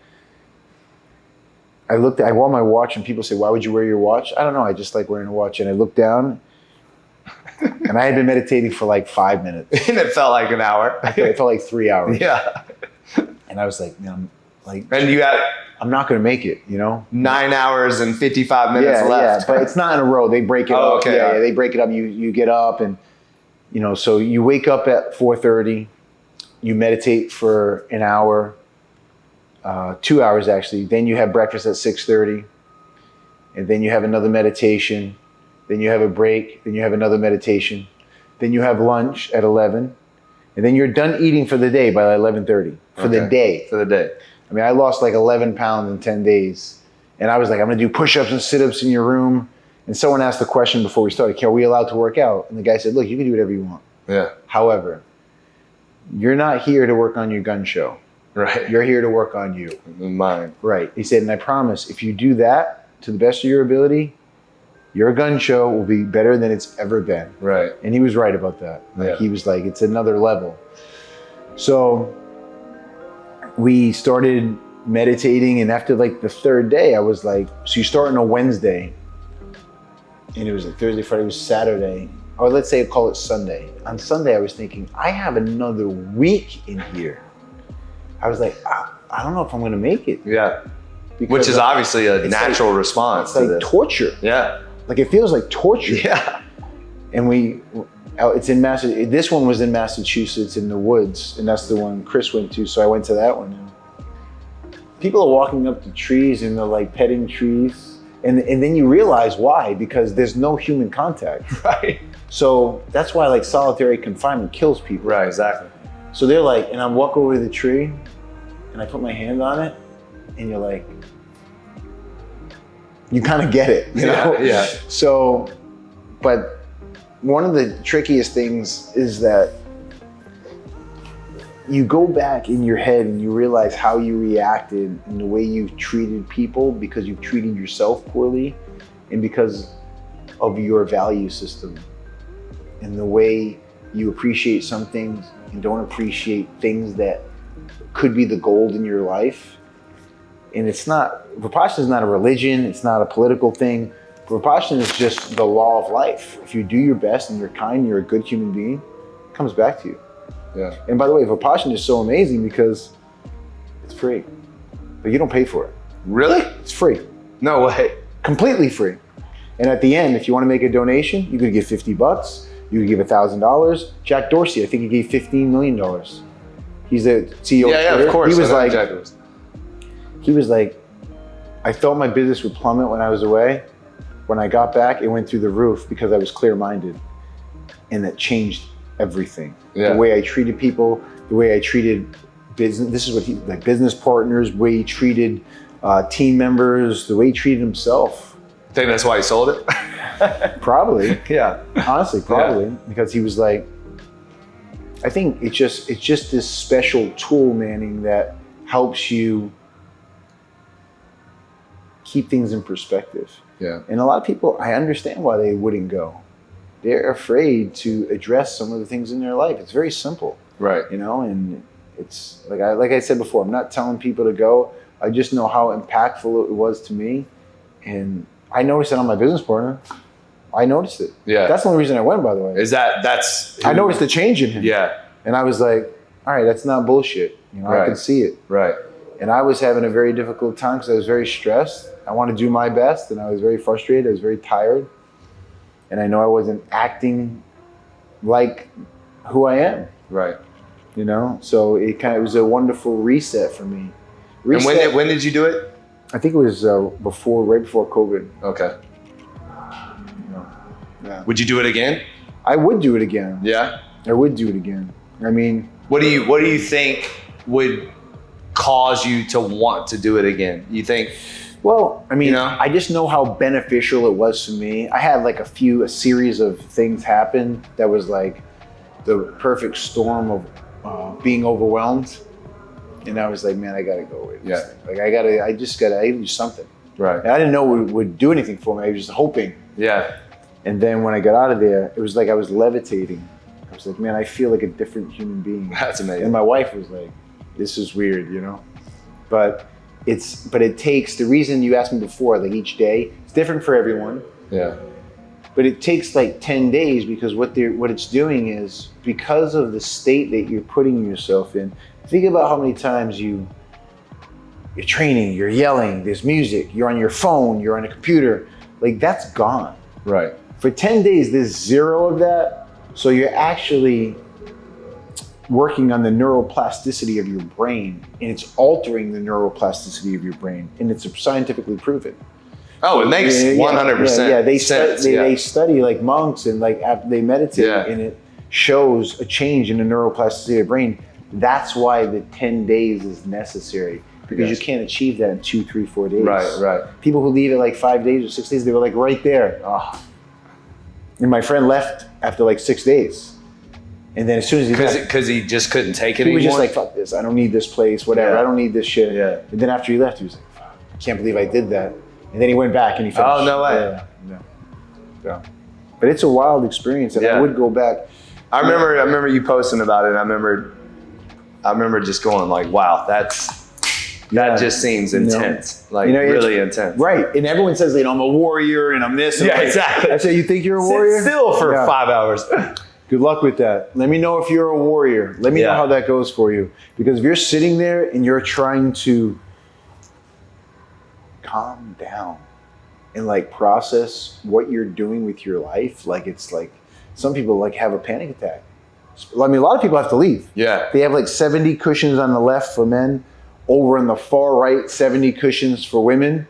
[SPEAKER 2] I wore my watch, and people say, why would you wear your watch? I don't know, I just like wearing a watch. And I looked down, and I had been meditating for like 5 minutes.
[SPEAKER 1] And it felt like an hour.
[SPEAKER 2] It felt like 3 hours.
[SPEAKER 1] Yeah.
[SPEAKER 2] And I was like, man, like,
[SPEAKER 1] And you got
[SPEAKER 2] I'm not going to make it,
[SPEAKER 1] 9 hours and 55 minutes left.
[SPEAKER 2] Yeah, but it's not in a row. They break it up.
[SPEAKER 1] Okay.
[SPEAKER 2] Yeah, they break it up. You get up and, so you wake up at 4:30, you meditate for an hour, 2 hours actually. Then you have breakfast at 6:30, and then you have another meditation. Then you have a break. Then you have another meditation. Then you have lunch at 11, and then you're done eating for the day by 11:30 for the day.
[SPEAKER 1] For the day.
[SPEAKER 2] I mean, I lost like 11 pounds in 10 days. And I was like, I'm going to do push-ups and sit-ups in your room. And someone asked the question before we started, are we allowed to work out? And the guy said, look, you can do whatever you want.
[SPEAKER 1] Yeah.
[SPEAKER 2] However, you're not here to work on your gun show.
[SPEAKER 1] Right.
[SPEAKER 2] You're here to work on you.
[SPEAKER 1] Mine.
[SPEAKER 2] Right. He said, and I promise, if you do that to the best of your ability, your gun show will be better than it's ever been.
[SPEAKER 1] Right.
[SPEAKER 2] And he was right about that. He was like, it's another level. So we started meditating, and after like the third day, I was like, so you start on a Wednesday, and it was like Thursday, Friday, it was Saturday, or let's say call it Sunday. On Sunday, I was thinking, I have another week in here. I was like, I don't know if I'm gonna make it.
[SPEAKER 1] Yeah. Which is obviously a natural response
[SPEAKER 2] to this. It's like torture.
[SPEAKER 1] Yeah.
[SPEAKER 2] Like it feels like torture.
[SPEAKER 1] Yeah.
[SPEAKER 2] And it's in Massachusetts. This one was in Massachusetts in the woods, and that's the one Chris went to. So I went to that one. And people are walking up to trees and they're like petting trees, and then you realize why, because there's no human contact.
[SPEAKER 1] Right.
[SPEAKER 2] So that's why like solitary confinement kills people.
[SPEAKER 1] Right. Exactly.
[SPEAKER 2] So they're like, and I walk over to the tree, and I put my hand on it, and you're like, you kind of get it,
[SPEAKER 1] Yeah.
[SPEAKER 2] So, but one of the trickiest things is that you go back in your head and you realize how you reacted and the way you've treated people because you've treated yourself poorly and because of your value system and the way you appreciate some things and don't appreciate things that could be the gold in your life. And Vipassana is not a religion, it's not a political thing. Vipassana is just the law of life. If you do your best and you're kind, you're a good human being, it comes back to you.
[SPEAKER 1] Yeah.
[SPEAKER 2] And by the way, Vipassana is so amazing because it's free, but you don't pay for it.
[SPEAKER 1] Really?
[SPEAKER 2] It's free.
[SPEAKER 1] No way.
[SPEAKER 2] Completely free. And at the end, if you want to make a donation, you could give $50, you could give $1,000. Jack Dorsey, I think he gave $15 million. He's the CEO of Twitter.
[SPEAKER 1] Yeah, of course.
[SPEAKER 2] He was like, I thought my business would plummet when I was away. When I got back, it went through the roof because I was clear-minded. And that changed everything.
[SPEAKER 1] Yeah.
[SPEAKER 2] The way I treated people, the way I treated business. This is what like business partners, the way he treated team members, the way he treated himself.
[SPEAKER 1] Think that's why he sold it?
[SPEAKER 2] Probably.
[SPEAKER 1] Yeah.
[SPEAKER 2] Honestly, probably. Yeah. Because he was like, I think it's just this special tool, Manning, that helps you keep things in perspective.
[SPEAKER 1] Yeah.
[SPEAKER 2] And a lot of people, I understand why they wouldn't go. They're afraid to address some of the things in their life. It's very simple.
[SPEAKER 1] Right.
[SPEAKER 2] And it's like I said before, I'm not telling people to go. I just know how impactful it was to me. And I noticed it on my business partner. I noticed it.
[SPEAKER 1] Yeah.
[SPEAKER 2] That's the only reason I went, by the way. I noticed the change in him.
[SPEAKER 1] Yeah.
[SPEAKER 2] And I was like, all right, that's not bullshit.
[SPEAKER 1] Right.
[SPEAKER 2] I can see it.
[SPEAKER 1] Right.
[SPEAKER 2] And I was having a very difficult time because I was very stressed. I wanted to do my best, and I was very frustrated. I was very tired. And I know I wasn't acting like who I am.
[SPEAKER 1] Right.
[SPEAKER 2] So it was a wonderful reset for me.
[SPEAKER 1] And when did you do it?
[SPEAKER 2] I think it was right before COVID.
[SPEAKER 1] Okay.
[SPEAKER 2] Yeah.
[SPEAKER 1] Would you do it again?
[SPEAKER 2] I would do it again.
[SPEAKER 1] Yeah.
[SPEAKER 2] I would do it again. I mean,
[SPEAKER 1] what do you think would cause you to want to do it again? You think?
[SPEAKER 2] Well, I mean, I just know how beneficial it was for me. I had like a series of things happen that was like the perfect storm of being overwhelmed. And I was like, man, I gotta go away.
[SPEAKER 1] Yeah.
[SPEAKER 2] Like I gotta do something.
[SPEAKER 1] Right.
[SPEAKER 2] And I didn't know it would do anything for me. I was just hoping.
[SPEAKER 1] Yeah.
[SPEAKER 2] And then when I got out of there, it was like I was levitating. I was like, man, I feel like a different human being.
[SPEAKER 1] That's amazing.
[SPEAKER 2] And my wife was like, this is weird, But it takes, the reason you asked me before, like each day, it's different for everyone.
[SPEAKER 1] Yeah.
[SPEAKER 2] But it takes like 10 days because what it's doing is, because of the state that you're putting yourself in, think about how many times you you're training, you're yelling, there's music, you're on your phone, you're on a computer. Like that's gone.
[SPEAKER 1] Right.
[SPEAKER 2] For 10 days, there's zero of that. So you're actually working on the neuroplasticity of your brain, and it's altering the neuroplasticity of your brain, and it's scientifically proven.
[SPEAKER 1] Oh, it makes 100%
[SPEAKER 2] Yeah,
[SPEAKER 1] sense.
[SPEAKER 2] They study like monks, and like after they meditate, and it shows a change in the neuroplasticity of the brain. That's why the 10 days is necessary, because you can't achieve that in 2, 3, 4 days.
[SPEAKER 1] Right.
[SPEAKER 2] People who leave it like 5 days or 6 days, they were like right there. Oh. And my friend left after like 6 days. And then as soon as
[SPEAKER 1] because he just couldn't take it
[SPEAKER 2] anymore. He was
[SPEAKER 1] anymore.
[SPEAKER 2] just like, fuck this, I don't need this place, whatever. I don't need this shit.
[SPEAKER 1] Yeah.
[SPEAKER 2] And then after he left, he was like, fuck, I can't believe I did that. And then he went back and he finished.
[SPEAKER 1] Oh, no way.
[SPEAKER 2] Yeah. But it's a wild experience, and I would go back.
[SPEAKER 1] I remember you posting about it, and I remember just going like, wow, that just seems intense. Really intense.
[SPEAKER 2] Right. And everyone says, I'm a warrior and I'm this. And
[SPEAKER 1] exactly.
[SPEAKER 2] I say, you think you're a warrior?
[SPEAKER 1] Sit still for 5 hours.
[SPEAKER 2] Good luck with that. Let me know if you're a warrior. Let me know how that goes for you. Because if you're sitting there and you're trying to calm down and like process what you're doing with your life, like it's like some people like have a panic attack. I mean, a lot of people have to leave.
[SPEAKER 1] Yeah.
[SPEAKER 2] They have like 70 cushions on the left for men, over on the far right, 70 cushions for women.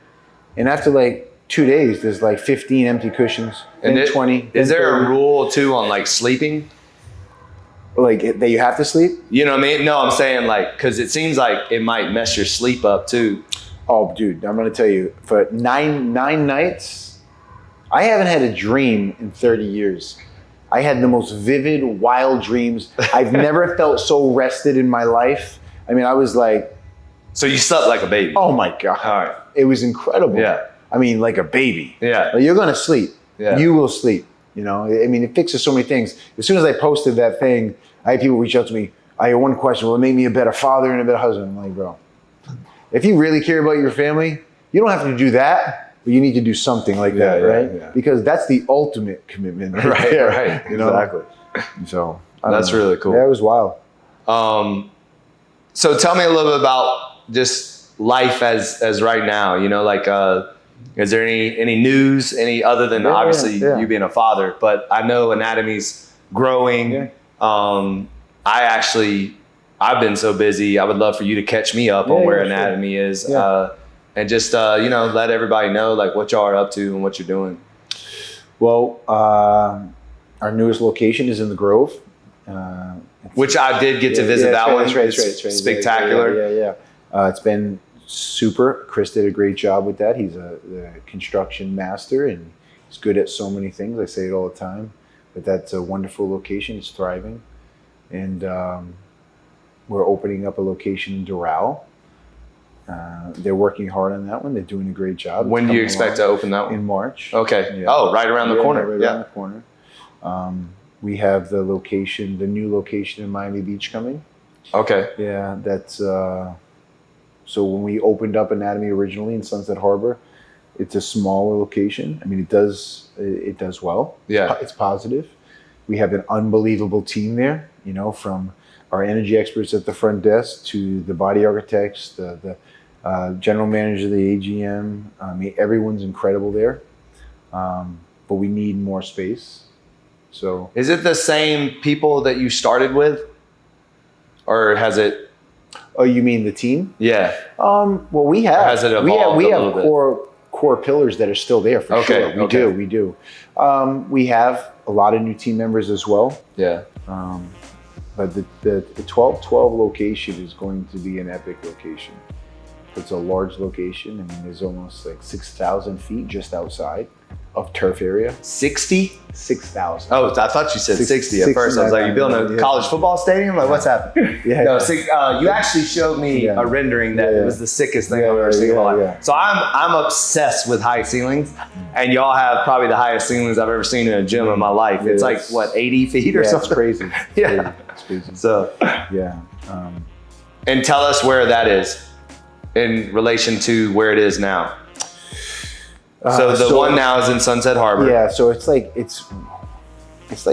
[SPEAKER 2] And after like 2 days, there's like 15 empty cushions, and then 20.
[SPEAKER 1] Is there a rule too on like sleeping?
[SPEAKER 2] Like that you have to sleep?
[SPEAKER 1] You know what I mean? No, I'm saying like, because it seems like it might mess your sleep up too.
[SPEAKER 2] Oh, dude, I'm going to tell you, for nine nights, I haven't had a dream in 30 years. I had the most vivid, wild dreams. I've never felt so rested in my life. I mean, I was like...
[SPEAKER 1] So you slept like a baby?
[SPEAKER 2] Oh, my God.
[SPEAKER 1] All right.
[SPEAKER 2] It was incredible.
[SPEAKER 1] Yeah.
[SPEAKER 2] I mean, like a baby.
[SPEAKER 1] Yeah.
[SPEAKER 2] Like, you're going to sleep.
[SPEAKER 1] Yeah.
[SPEAKER 2] You will sleep. You know, I mean, it fixes so many things. As soon as I posted that thing, I had people reach out to me. I had one question, will it make me a better father and a better husband? I'm like, bro, if you really care about your family, you don't have to do that, but you need to do something like that, right? Yeah. Because that's the ultimate commitment.
[SPEAKER 1] Right.
[SPEAKER 2] You know? Exactly. So
[SPEAKER 1] that's really cool.
[SPEAKER 2] Yeah, it was wild.
[SPEAKER 1] So tell me a little bit about just life as right now, you know, like, is there any news, any other than obviously you being a father, but I know anatomy's growing. Yeah. I've been so busy. I would love for you to catch me up on where anatomy is, and just, let everybody know like what y'all are up to and what you're doing.
[SPEAKER 2] Well, our newest location is in the Grove.
[SPEAKER 1] Which I did get to visit that one.
[SPEAKER 2] Right.
[SPEAKER 1] It's spectacular.
[SPEAKER 2] Yeah. It's been super. Chris did a great job with that. He's the construction master, and he's good at so many things. I say it all the time. But that's a wonderful location. It's thriving. And we're opening up a location in Doral. They're working hard on that one. They're doing a great job.
[SPEAKER 1] When do you expect to open that one?
[SPEAKER 2] In March.
[SPEAKER 1] Okay.
[SPEAKER 2] Yeah.
[SPEAKER 1] Oh, right around the corner.
[SPEAKER 2] Right around the corner. We have the new location in Miami Beach coming.
[SPEAKER 1] Okay.
[SPEAKER 2] Yeah, that's so when we opened up Anatomy originally in Sunset Harbor, it's a smaller location. I mean, it does well.
[SPEAKER 1] Yeah.
[SPEAKER 2] It's positive. We have an unbelievable team there, from our energy experts at the front desk to the body architects, the general manager, the AGM. I mean, everyone's incredible there. But we need more space. So,
[SPEAKER 1] is it the same people that you started with, or has it?
[SPEAKER 2] Oh, you mean the team?
[SPEAKER 1] Yeah.
[SPEAKER 2] Well, we have.
[SPEAKER 1] Or has it evolved
[SPEAKER 2] we
[SPEAKER 1] a
[SPEAKER 2] have
[SPEAKER 1] little bit?
[SPEAKER 2] core pillars that are still there for sure. We do. We have a lot of new team members as well.
[SPEAKER 1] Yeah.
[SPEAKER 2] But the 1212 location is going to be an epic location. It's a large location. I mean, there's almost like 6,000 feet just outside of turf area.
[SPEAKER 1] 60?
[SPEAKER 2] 6,000.
[SPEAKER 1] Oh, I thought you said 60 at first. I was like, you building a college football stadium? Like, what's happening? You actually showed me a rendering that it was the sickest thing I've ever seen in my life. Yeah. So I'm obsessed with high ceilings, and y'all have probably the highest ceilings I've ever seen in a gym in my life. It's like, what, 80 feet or something?
[SPEAKER 2] It's crazy. It's crazy.
[SPEAKER 1] So,
[SPEAKER 2] yeah.
[SPEAKER 1] And tell us where that is in relation to where it is now. So the one now is in Sunset Harbor.
[SPEAKER 2] Yeah, so it's like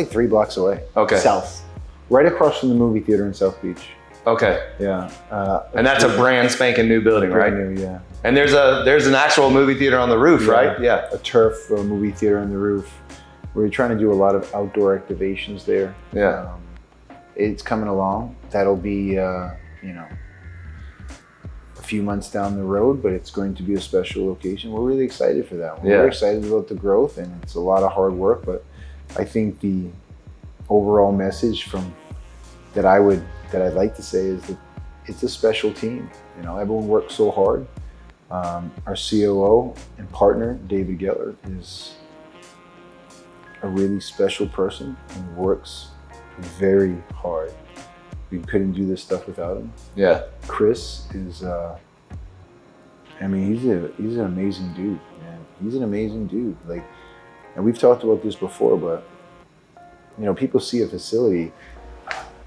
[SPEAKER 2] 3 blocks away.
[SPEAKER 1] Okay.
[SPEAKER 2] South. Right across from the movie theater in South Beach.
[SPEAKER 1] Okay.
[SPEAKER 2] Yeah.
[SPEAKER 1] And that's a brand spanking new building, right?
[SPEAKER 2] Brand new, yeah.
[SPEAKER 1] And there's an actual movie theater on the roof, right? Yeah.
[SPEAKER 2] A turf movie theater on the roof. We're trying to do a lot of outdoor activations there.
[SPEAKER 1] Yeah.
[SPEAKER 2] It's coming along. That'll be, a few months down the road, but it's going to be a special location. We're really excited for that one.
[SPEAKER 1] Yeah.
[SPEAKER 2] We're excited about the growth, and it's a lot of hard work, but I think the overall message that I'd like to say is that it's a special team. Everyone works so hard. Our COO and partner, David Gettler, is a really special person and works very hard. We couldn't do this stuff without him.
[SPEAKER 1] Yeah.
[SPEAKER 2] Chris is, he's an amazing dude, man. He's an amazing dude. And we've talked about this before, but people see a facility.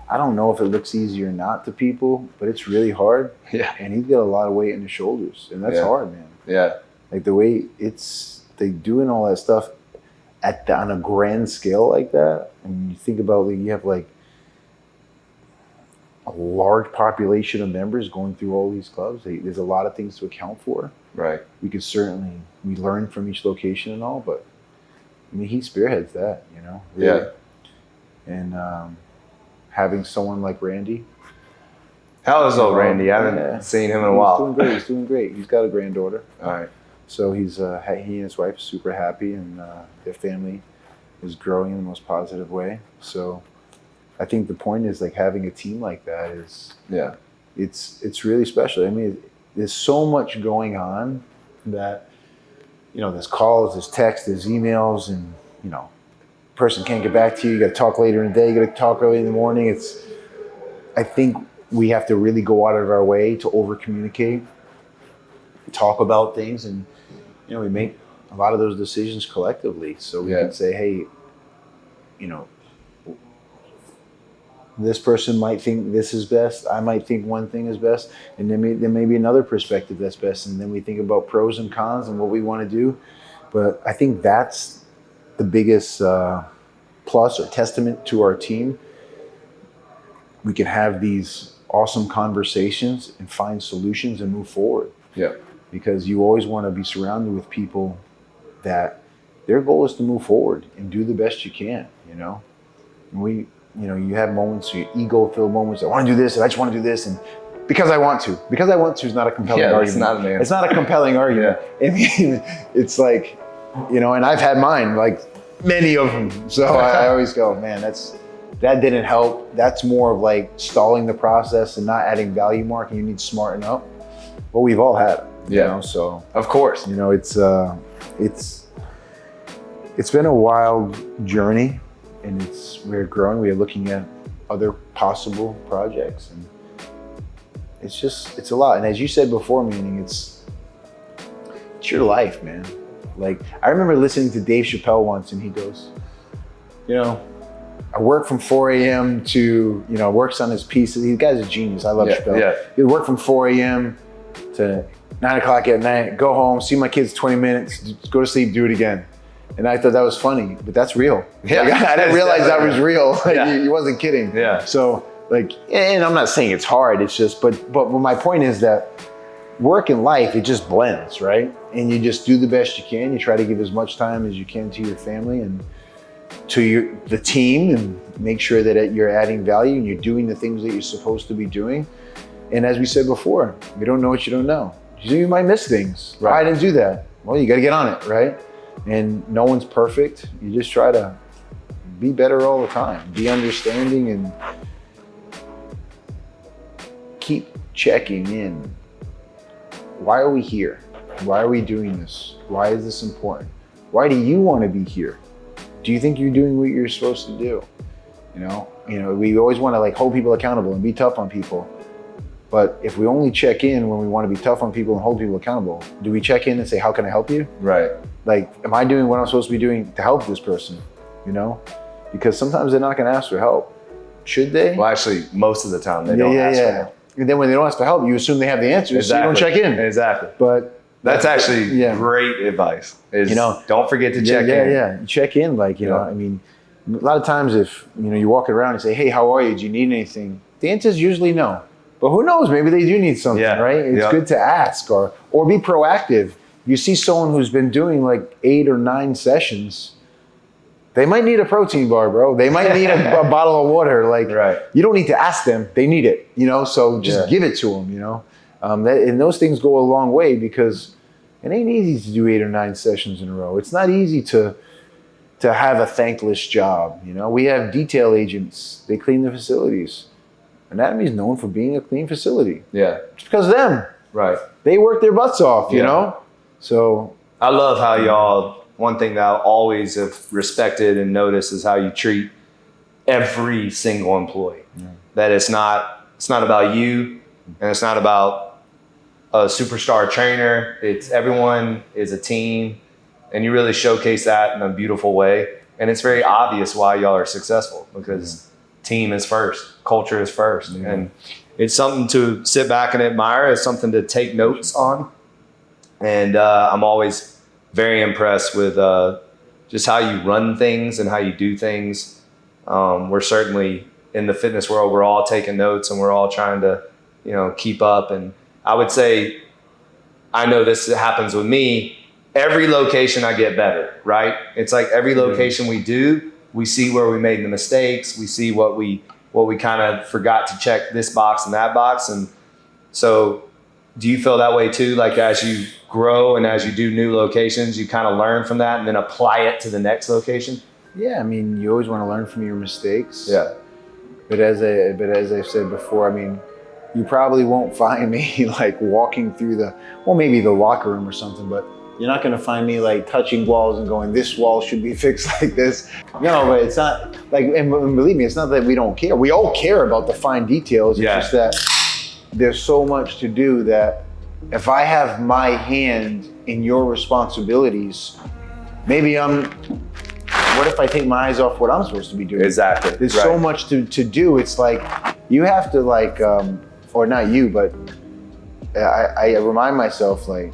[SPEAKER 2] I don't know if it looks easy or not to people, but it's really hard.
[SPEAKER 1] Yeah.
[SPEAKER 2] And he's got a lot of weight in his shoulders, and that's hard, man.
[SPEAKER 1] Yeah.
[SPEAKER 2] The way they doing all that stuff on a grand scale like that, and you think about you have a large population of members going through all these clubs. There's a lot of things to account for.
[SPEAKER 1] Right.
[SPEAKER 2] We learn from each location and all, but he spearheads that, really.
[SPEAKER 1] Yeah.
[SPEAKER 2] And having someone like Randy.
[SPEAKER 1] How is old Randy? I haven't seen him in a while.
[SPEAKER 2] He's doing great. He's got a granddaughter.
[SPEAKER 1] All right.
[SPEAKER 2] So he and his wife are super happy, and their family is growing in the most positive way. So I think the point is having a team like that is, it's really special. There's so much going on that, there's calls, there's texts, there's emails, and, person can't get back to you. You got to talk later in the day. You got to talk early in the morning. I think we have to really go out of our way to over communicate, talk about things, and, we make a lot of those decisions collectively. So we can say, hey, this person might think this is best. I might think one thing is best. And then there may be another perspective that's best. And then we think about pros and cons and what we want to do. But I think that's the biggest plus or testament to our team. We can have these awesome conversations and find solutions and move forward.
[SPEAKER 1] Yeah. Because
[SPEAKER 2] you always want to be surrounded with people that their goal is to move forward and do the best you can, And you have moments, ego-filled moments. I want to do this, and I just want to do this, and because I want to. Because I want to is not a compelling argument. It's not a compelling argument. It's and I've had mine, many of them. So I always go, man, that didn't help. That's more of stalling the process and not adding value, Mark, and you need to smarten up. But we've all had it, so.
[SPEAKER 1] Of course.
[SPEAKER 2] It's been a wild journey, and we're growing. We're looking at other possible projects, and it's a lot. And as you said before, meaning it's your life, man. I remember listening to Dave Chappelle once, and he goes, I work from 4 a.m. to, works on his pieces. These guy's a genius. I love Chappelle. Yeah. He would work from 4 a.m. to 9 o'clock at night, go home, see my kids 20 minutes, go to sleep, do it again. And I thought that was funny, but that's real.
[SPEAKER 1] Yeah.
[SPEAKER 2] I didn't realize that was real. He wasn't kidding.
[SPEAKER 1] Yeah.
[SPEAKER 2] So and I'm not saying it's hard, it's just, but my point is that work and life, it just blends, right? And you just do the best you can. You try to give as much time as you can to your family and to the team, and make sure that you're adding value and you're doing the things that you're supposed to be doing. And as we said before, you don't know what you don't know. You might miss things. Right. I didn't do that. Well, you got to get on it, right? And no one's perfect. You just try to be better all the time, be understanding, and keep checking in. Why are we here? Why are we doing this? Why is this important? Why do you want to be here? Do you think you're doing what you're supposed to do? We always want to hold people accountable and be tough on people. But if we only check in when we want to be tough on people and hold people accountable, do we check in and say, how can I help you?
[SPEAKER 1] Right.
[SPEAKER 2] Am I doing what I'm supposed to be doing to help this person? Because sometimes they're not going to ask for help. Should they?
[SPEAKER 1] Well, actually, most of the time they don't ask for help.
[SPEAKER 2] And then when they don't ask for help, you assume they have the answers,
[SPEAKER 1] exactly.
[SPEAKER 2] So you don't check in.
[SPEAKER 1] Exactly.
[SPEAKER 2] But
[SPEAKER 1] that's actually great advice. Don't forget to check in.
[SPEAKER 2] Yeah. You check in, a lot of times if, you're walking around and say, hey, how are you? Do you need anything? The answer is usually no. But who knows? Maybe they do need something, right? It's good to ask or be proactive. You see someone who's been doing like 8 or 9 sessions, they might need a protein bar, bro. They might need a bottle of water. Like, you don't need to ask them; they need it. So just give it to them. And those things go a long way because it ain't easy to do 8 or 9 sessions in a row. It's not easy to have a thankless job. We have detail agents; they clean the facilities. Anatomy is known for being a clean facility. Yeah, it's because of them. Right, they work their butts off. So
[SPEAKER 1] I love how y'all. One thing that I always have respected and noticed is how you treat every single employee. Yeah. That it's not about you, and it's not about a superstar trainer. It's everyone is a team, and you really showcase that in a beautiful way. And it's very obvious why y'all are successful because team is first, culture is first, and it's something to sit back and admire. It's something to take notes on, and I'm always very impressed with just how you run things and how you do things. We're certainly in the fitness world, we're all taking notes and we're all trying to, keep up. And I would say, I know this happens with me. Every location I get better, right? It's like every location we do, we see where we made the mistakes. We see what we kind of forgot to check this box and that box. And so do you feel that way too? Like as you grow and as you do new locations, you kind of learn from that and then apply it to the next location?
[SPEAKER 2] Yeah, I mean, you always want to learn from your mistakes. Yeah. But as I've said before, I mean, you probably won't find me like walking through maybe the locker room or something, but you're not going to find me like touching walls and going, this wall should be fixed like this. No, but it's not like, and believe me, it's not that we don't care. We all care about the fine details. It's just that there's so much to do that if I have my hand in your responsibilities, maybe what if I take my eyes off what I'm supposed to be doing?
[SPEAKER 1] Exactly.
[SPEAKER 2] There's so much to do. It's like, you have to like, or not you, but I remind myself like,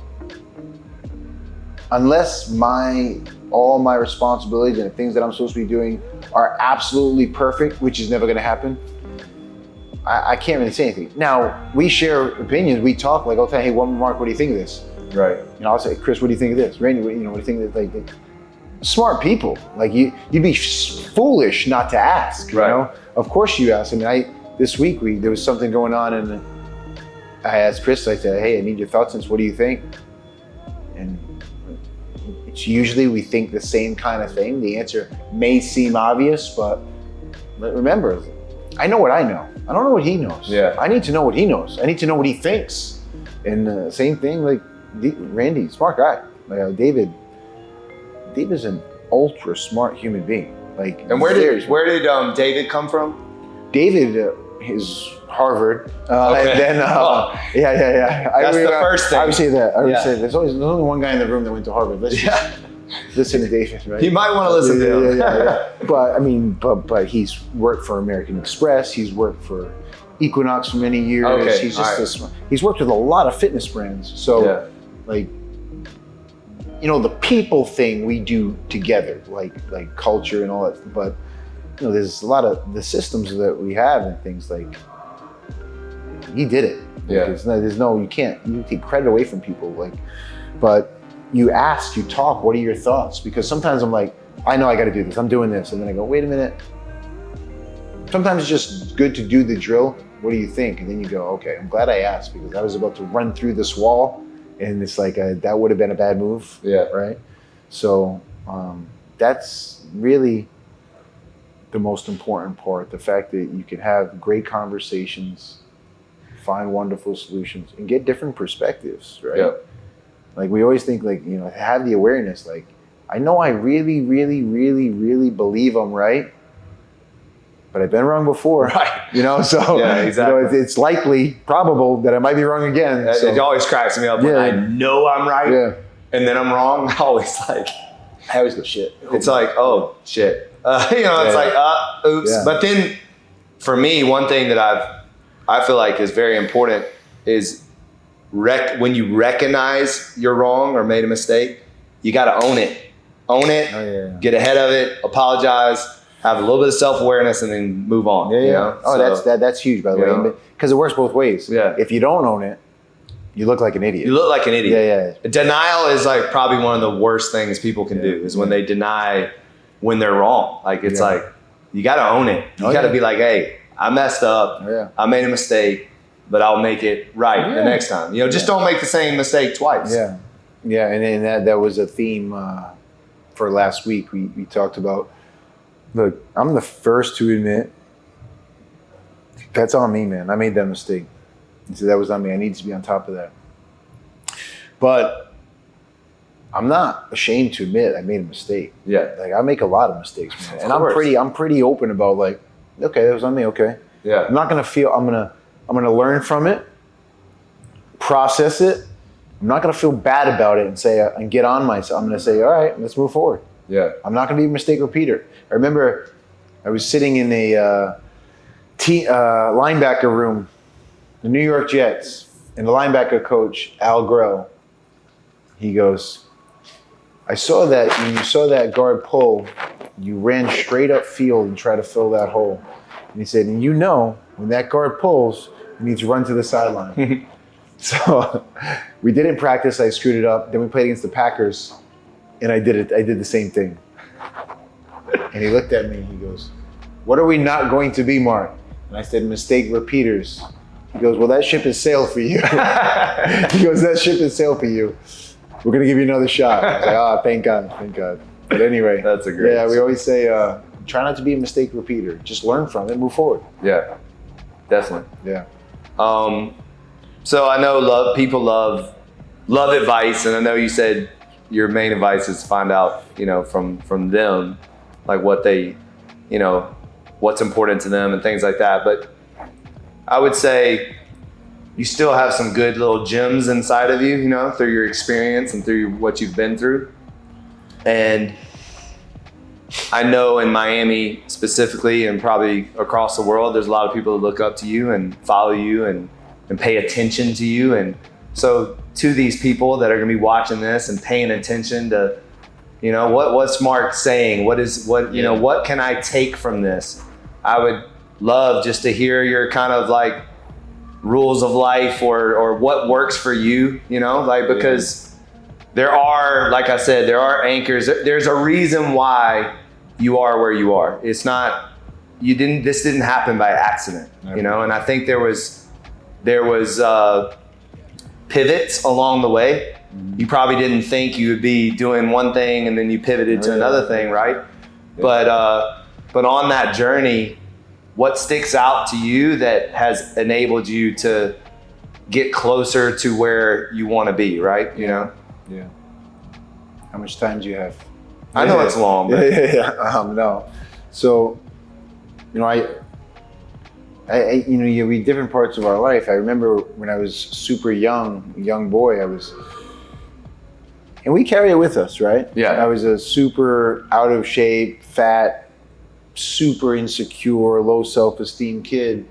[SPEAKER 2] unless all my responsibilities and the things that I'm supposed to be doing are absolutely perfect, which is never gonna happen, I can't really say anything. Now, we share opinions. We talk like, okay, hey, Mark, what do you think of this? Right. I'll say, Chris, what do you think of this? Randy, what do you think of this? Like, smart people. Like you'd be foolish not to ask. Of course you ask. I mean, this week there was something going on, and I asked Chris. I said, hey, I need your thoughts on this. What do you think? And it's usually we think the same kind of thing. The answer may seem obvious, but remember, I know what I know. I don't know what he knows. Yeah. I need to know what he knows. I need to know what he thinks. And same thing, like Randy, smart guy. Like David's an ultra smart human being. Like,
[SPEAKER 1] and where did David come from?
[SPEAKER 2] David is Harvard. And then
[SPEAKER 1] That's the first thing.
[SPEAKER 2] I would say that. There's only one guy in the room that went to Harvard. Listen to David, right?
[SPEAKER 1] You might want to listen to him.
[SPEAKER 2] But I mean, but he's worked for American Express. He's worked for Equinox for many years. Okay. He's just he's worked with a lot of fitness brands. So like, the people thing we do together, like culture and all that. But there's a lot of the systems that we have and things like. He did it. Yeah. You can't take credit away from people. Like, but. You ask, you talk, what are your thoughts? Because sometimes I'm like, I know I got to do this. I'm doing this. And then I go, wait a minute. Sometimes it's just good to do the drill. What do you think? And then you go, okay, I'm glad I asked because I was about to run through this wall and it's like, that would have been a bad move. Yeah. Right. So that's really the most important part. The fact that you can have great conversations, find wonderful solutions and get different perspectives. Right. Yep. Like we always think like, have the awareness, like, I know I really, really, really, really believe I'm right, but I've been wrong before. Right. So exactly. It's likely, probable that I might be wrong again.
[SPEAKER 1] It always cracks me up when I know I'm right and then I'm wrong. I always go, shit. It's like, oh, shit. It's like, oops. Yeah. But then for me, one thing that I feel like is very important is when you recognize you're wrong or made a mistake, you got to own it. Get ahead of it, apologize. have a little bit of self-awareness and then move on.
[SPEAKER 2] Yeah.
[SPEAKER 1] You know?
[SPEAKER 2] Oh,
[SPEAKER 1] So,
[SPEAKER 2] that's huge, by the way, because it works both ways.
[SPEAKER 1] Yeah.
[SPEAKER 2] If you don't own it, you look like an idiot.
[SPEAKER 1] You look like an idiot.
[SPEAKER 2] Yeah.
[SPEAKER 1] Denial is like probably one of the worst things people can do is when they deny when they're wrong. Like it's like, you got to own it. You got to be like, hey, I messed up.
[SPEAKER 2] Yeah.
[SPEAKER 1] I made a mistake, but I'll make it right the next time. You know, just don't make the same mistake twice.
[SPEAKER 2] Yeah. Yeah. And that was a theme for last week. We talked about, look, I'm the first to admit that's on me, man. I made that mistake. So that was on me. I need to be on top of that. But I'm not ashamed to admit I made a mistake.
[SPEAKER 1] Yeah.
[SPEAKER 2] Like I make a lot of mistakes, man. And
[SPEAKER 1] Of course.
[SPEAKER 2] I'm pretty open about like, okay, that was on me, okay.
[SPEAKER 1] Yeah.
[SPEAKER 2] I'm not gonna feel I'm gonna learn from it, process it. I'm not gonna feel bad about it and say and get on myself. I'm gonna say, all right, let's move forward.
[SPEAKER 1] Yeah.
[SPEAKER 2] I'm not gonna be a mistake repeater. I remember I was sitting in a linebacker room, the New York Jets, and the linebacker coach, Al Grell, he goes, I saw that when you saw that guard pull, you ran straight up field and tried to fill that hole. And he said, and you know, when that guard pulls, you need to run to the sideline. So we did it in practice, I screwed it up. Then we played against the Packers, and I did the same thing. And he looked at me and he goes, what are we not going to be, Mark? And I said, mistake repeaters. He goes, well, that ship has sailed for you. He goes, that ship has sailed for you. We're going to give you another shot. I was like, thank God. But anyway.
[SPEAKER 1] That's a great
[SPEAKER 2] we always say, try not to be a mistake repeater. Just learn from it, move forward.
[SPEAKER 1] Yeah, definitely.
[SPEAKER 2] Yeah.
[SPEAKER 1] So I know people love advice, and I know you said your main advice is to find out, from them, like what they, what's important to them and things like that. But I would say you still have some good little gems inside of you, through your experience and through what you've been through. And I know in Miami specifically, and probably across the world, there's a lot of people that look up to you and follow you and pay attention to you. And so to these people that are gonna be watching this and paying attention to, what's Mark saying? What can I take from this? I would love just to hear your kind of like rules of life or what works for you, because there are, like I said, there are anchors. There's a reason why you are where you are. It's not, this didn't happen by accident, and I think there was pivots along the way. You probably didn't think you would be doing one thing and then you pivoted to another thing, right? Yeah. But on that journey, what sticks out to you that has enabled you to get closer to where you want to be, right?
[SPEAKER 2] Yeah. How much time do you have?
[SPEAKER 1] I know it's long, but
[SPEAKER 2] no. So, you read different parts of our life. I remember when I was super young boy, and we carry it with us, right?
[SPEAKER 1] Yeah.
[SPEAKER 2] I was a super out of shape, fat, super insecure, low self-esteem kid.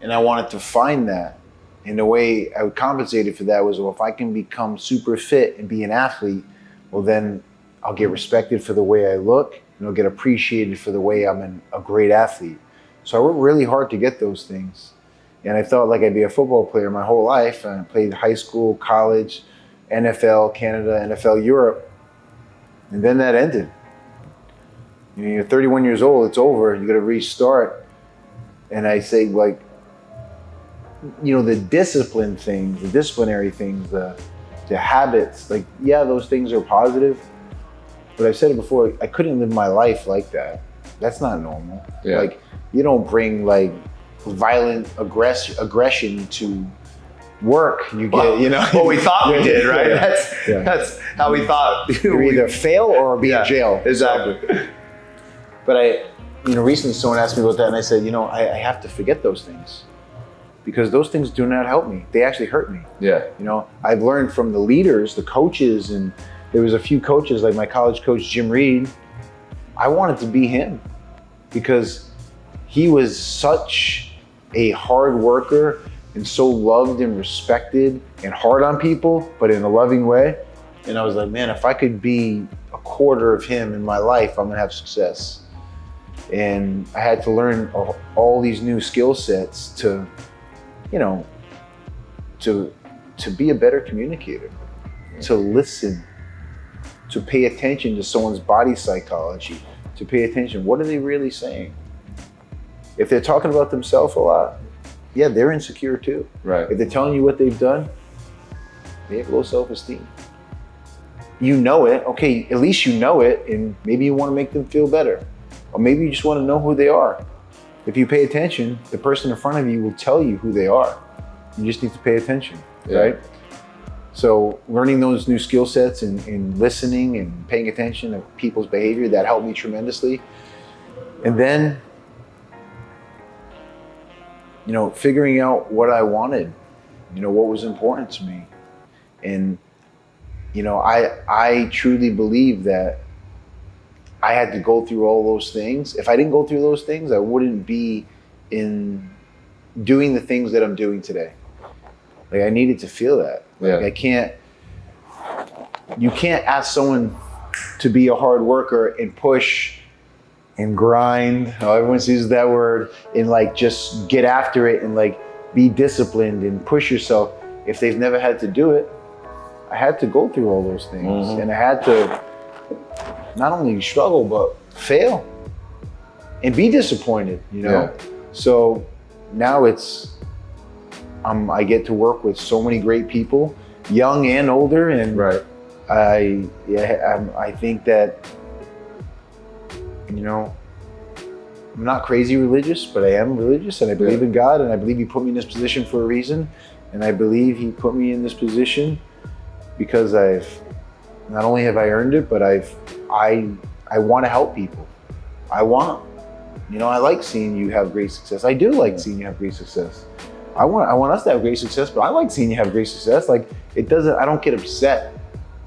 [SPEAKER 2] And I wanted to find that. And the way I would compensate it for that was, well, if I can become super fit and be an athlete, well, then I'll get respected for the way I look, and I'll get appreciated for the way I'm a great athlete. So I worked really hard to get those things. And I thought like I'd be a football player my whole life. And I played high school, college, NFL, Canada, NFL, Europe. And then that ended. You're 31 years old, it's over, you gotta restart. And I say like, the discipline things, the disciplinary things, the habits, like, yeah, those things are positive. But I've said it before, I couldn't live my life like that. That's not normal.
[SPEAKER 1] Yeah.
[SPEAKER 2] Like, you don't bring like violent aggression to work. You get,
[SPEAKER 1] what we thought we did, right?
[SPEAKER 2] Yeah.
[SPEAKER 1] That's how we thought.
[SPEAKER 2] You either fail or be in jail.
[SPEAKER 1] Exactly.
[SPEAKER 2] But recently someone asked me about that, and I said, I have to forget those things because those things do not help me. They actually hurt me.
[SPEAKER 1] Yeah.
[SPEAKER 2] I've learned from the leaders, the coaches, and there was a few coaches like my college coach, Jim Reed. I wanted to be him because he was such a hard worker and so loved and respected and hard on people, but in a loving way. And I was like, man, if I could be a quarter of him in my life, I'm gonna have success. And I had to learn all these new skill sets to, you know, to be a better communicator, to listen, to pay attention to someone's body psychology, to pay attention. What are they really saying? If they're talking about themselves a lot, yeah, they're insecure too.
[SPEAKER 1] Right.
[SPEAKER 2] If they're telling you what they've done, they have low self-esteem. You know it, okay, at least you know it, and maybe you want to make them feel better. Or maybe you just want to know who they are. If you pay attention, the person in front of you will tell you who they are. You just need to pay attention, right? So learning those new skill sets and listening and paying attention to people's behavior, that helped me tremendously. And then, you know, figuring out what I wanted, you know, what was important to me. And, you know, I truly believe that I had to go through all those things. If I didn't go through those things, I wouldn't be in doing the things that I'm doing today. Like, I needed to feel that. Like, you can't ask someone to be a hard worker and push and grind. Everyone uses that word, and like just get after it and like be disciplined and push yourself if they've never had to do it. I had to go through all those things, and I had to not only struggle but fail and be disappointed, you know. So now I get to work with so many great people, young and older, and I think that, you know, I'm not crazy religious, but I am religious, and I believe in God, and I believe He put me in this position for a reason, and I believe He put me in this position because not only have I earned it, but I want to help people. I like seeing you have great success. I do like seeing you have great success. I want us to have great success, but I like seeing you have great success. Like, I don't get upset.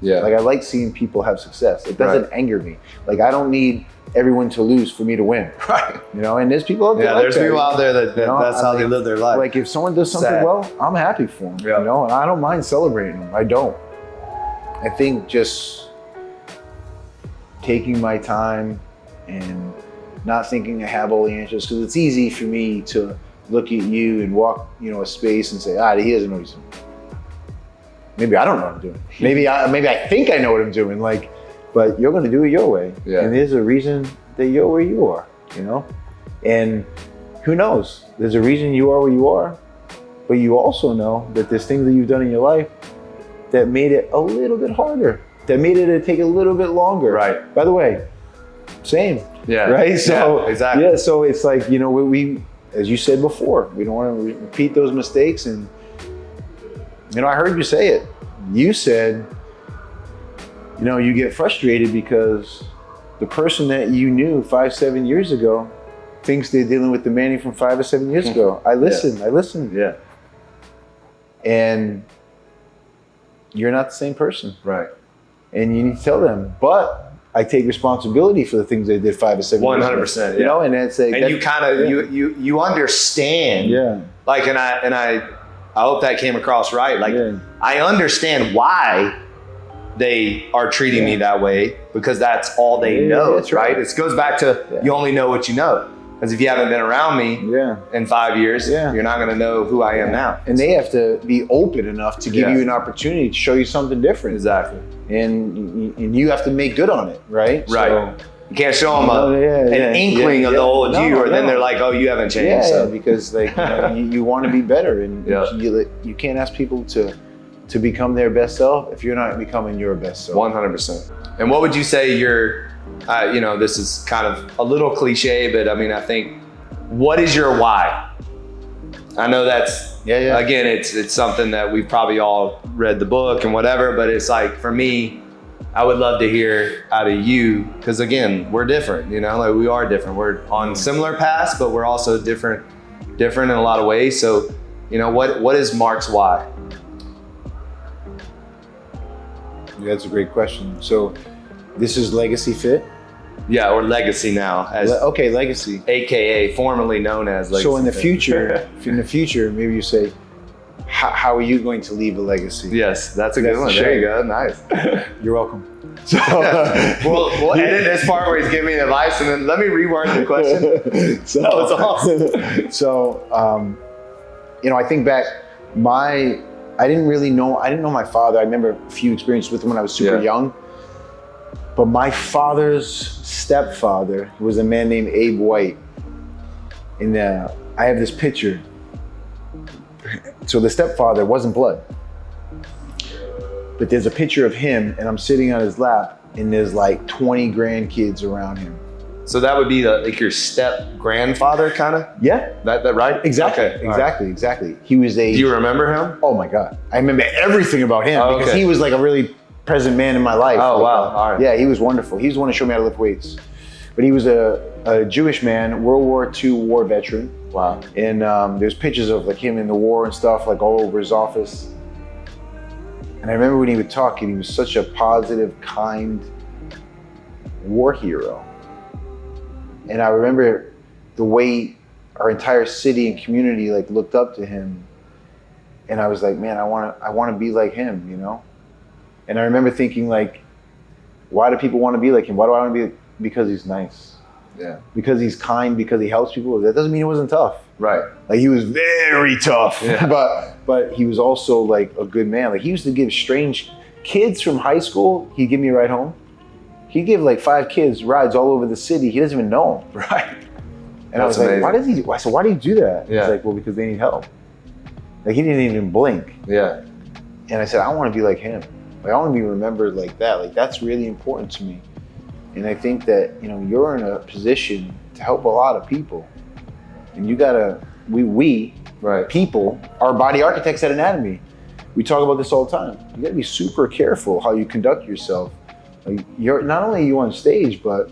[SPEAKER 2] Like, I like seeing people have success. It doesn't anger me. Like, I don't need everyone to lose for me to win. Right. You know, and there's people out there.
[SPEAKER 1] There's people out there that you know, that's how they live their life.
[SPEAKER 2] Like, if someone does something well, I'm happy for them. You know, and I don't mind celebrating them. I don't. I think just taking my time and not thinking I have all the answers, because it's easy for me to look at you and walk, you know, a space and say, he doesn't know what he's doing. Maybe I don't know what I'm doing. Maybe I think I know what I'm doing. Like, but you're going to do it your way, and there's a reason that you're where you are, you know. And who knows? There's a reason you are where you are, but you also know that there's things that you've done in your life that made it a little bit harder, that made it take a little bit longer. Right. By the way, same. Yeah. Right. So exactly. Yeah. So it's like, you know, we as you said before, we don't want to repeat those mistakes. And, you know, I heard you say it. You said, you know, you get frustrated because the person that you knew 5-7 years ago thinks they're dealing with the Manny from 5 or 7 years ago. I listened. Yeah. And you're not the same person. Right. And you need to tell them, but I take responsibility for the things they did 5 or 7 years ago. 100%. You know, and it's like,
[SPEAKER 1] and you kind of you understand. Yeah. Like, and I hope that came across right. Like, I understand why they are treating me that way, because that's all they know. That's right. It goes back to you only know what you know. Because if you haven't been around me in 5 years, you're not going to know who I am now.
[SPEAKER 2] And they have to be open enough to give you an opportunity to show you something different.
[SPEAKER 1] Exactly.
[SPEAKER 2] And you have to make you right? Right.
[SPEAKER 1] So, you can't show them an inkling of the old you, or then they're like, oh, you haven't changed.
[SPEAKER 2] So. Because like, you want to be better, and you can't ask people to become their best self if you're not becoming your best self.
[SPEAKER 1] 100%. And what would you say you know, this is kind of a little cliche, but I mean, I think, what is your why? I know that's, again, it's something that we've probably all read the book and whatever, but it's like, for me, I would love to hear out of you, because again, we're different, you know, like we are different. We're on similar paths, but we're also different in a lot of ways. So, you know, what is Marc's why?
[SPEAKER 2] Yeah, that's a great question. So this is Legacy Fit?
[SPEAKER 1] Yeah, or Legacy now.
[SPEAKER 2] Okay, Legacy.
[SPEAKER 1] AKA formerly known as Legacy.
[SPEAKER 2] So in the future, maybe you say, how are you going to leave a legacy?
[SPEAKER 1] Yes, that's a good one. There you go. Nice.
[SPEAKER 2] You're welcome. So
[SPEAKER 1] we'll edit this part where he's giving me advice, and then let me reword the question.
[SPEAKER 2] So,
[SPEAKER 1] that was awesome.
[SPEAKER 2] So, I think back, I didn't know my father. I remember a few experiences with him when I was super young. But my father's stepfather was a man named Abe White. And I have this picture. So the stepfather wasn't blood. But there's a picture of him, and I'm sitting on his lap, and there's like 20 grandkids around him.
[SPEAKER 1] So that would be like your step grandfather, kind of?
[SPEAKER 2] Yeah.
[SPEAKER 1] That right?
[SPEAKER 2] Exactly.
[SPEAKER 1] Okay.
[SPEAKER 2] Exactly. He was
[SPEAKER 1] Do you remember him?
[SPEAKER 2] Oh my God. I remember everything about him because he was like a really present man in my life.
[SPEAKER 1] Oh,
[SPEAKER 2] like,
[SPEAKER 1] wow. All right.
[SPEAKER 2] Yeah, he was wonderful. He was the one who showed me how to lift weights. But he was a Jewish man, World War II war veteran.
[SPEAKER 1] Wow.
[SPEAKER 2] And there's pictures of like him in the war and stuff, like all over his office. And I remember when he would talk, and he was such a positive, kind war hero. And I remember the way our entire city and community like looked up to him. And I was like, man, I want to be like him, And I remember thinking like, why do people want to be like him? Why do I want to be? Because he's nice.
[SPEAKER 1] Yeah.
[SPEAKER 2] Because he's kind, because he helps people. That doesn't mean he wasn't tough.
[SPEAKER 1] Right.
[SPEAKER 2] Like he was very tough,
[SPEAKER 1] yeah.
[SPEAKER 2] but he was also like a good man. Like he used to give strange kids from high school, he'd give me a ride home. He'd give like 5 kids rides all over the city. He doesn't even know them.
[SPEAKER 1] Right.
[SPEAKER 2] And I was like, why do you do that?
[SPEAKER 1] Yeah.
[SPEAKER 2] He's like, well, because they need help. Like he didn't even blink.
[SPEAKER 1] Yeah.
[SPEAKER 2] And I said, I want to be like him. Like I want to be remembered like that. Like that's really important to me. And I think that, you're in a position to help a lot of people. And you gotta, we
[SPEAKER 1] right.
[SPEAKER 2] people are body architects at Anatomy. We talk about this all the time. You gotta be super careful how you conduct yourself. Like you're not only are you on stage, but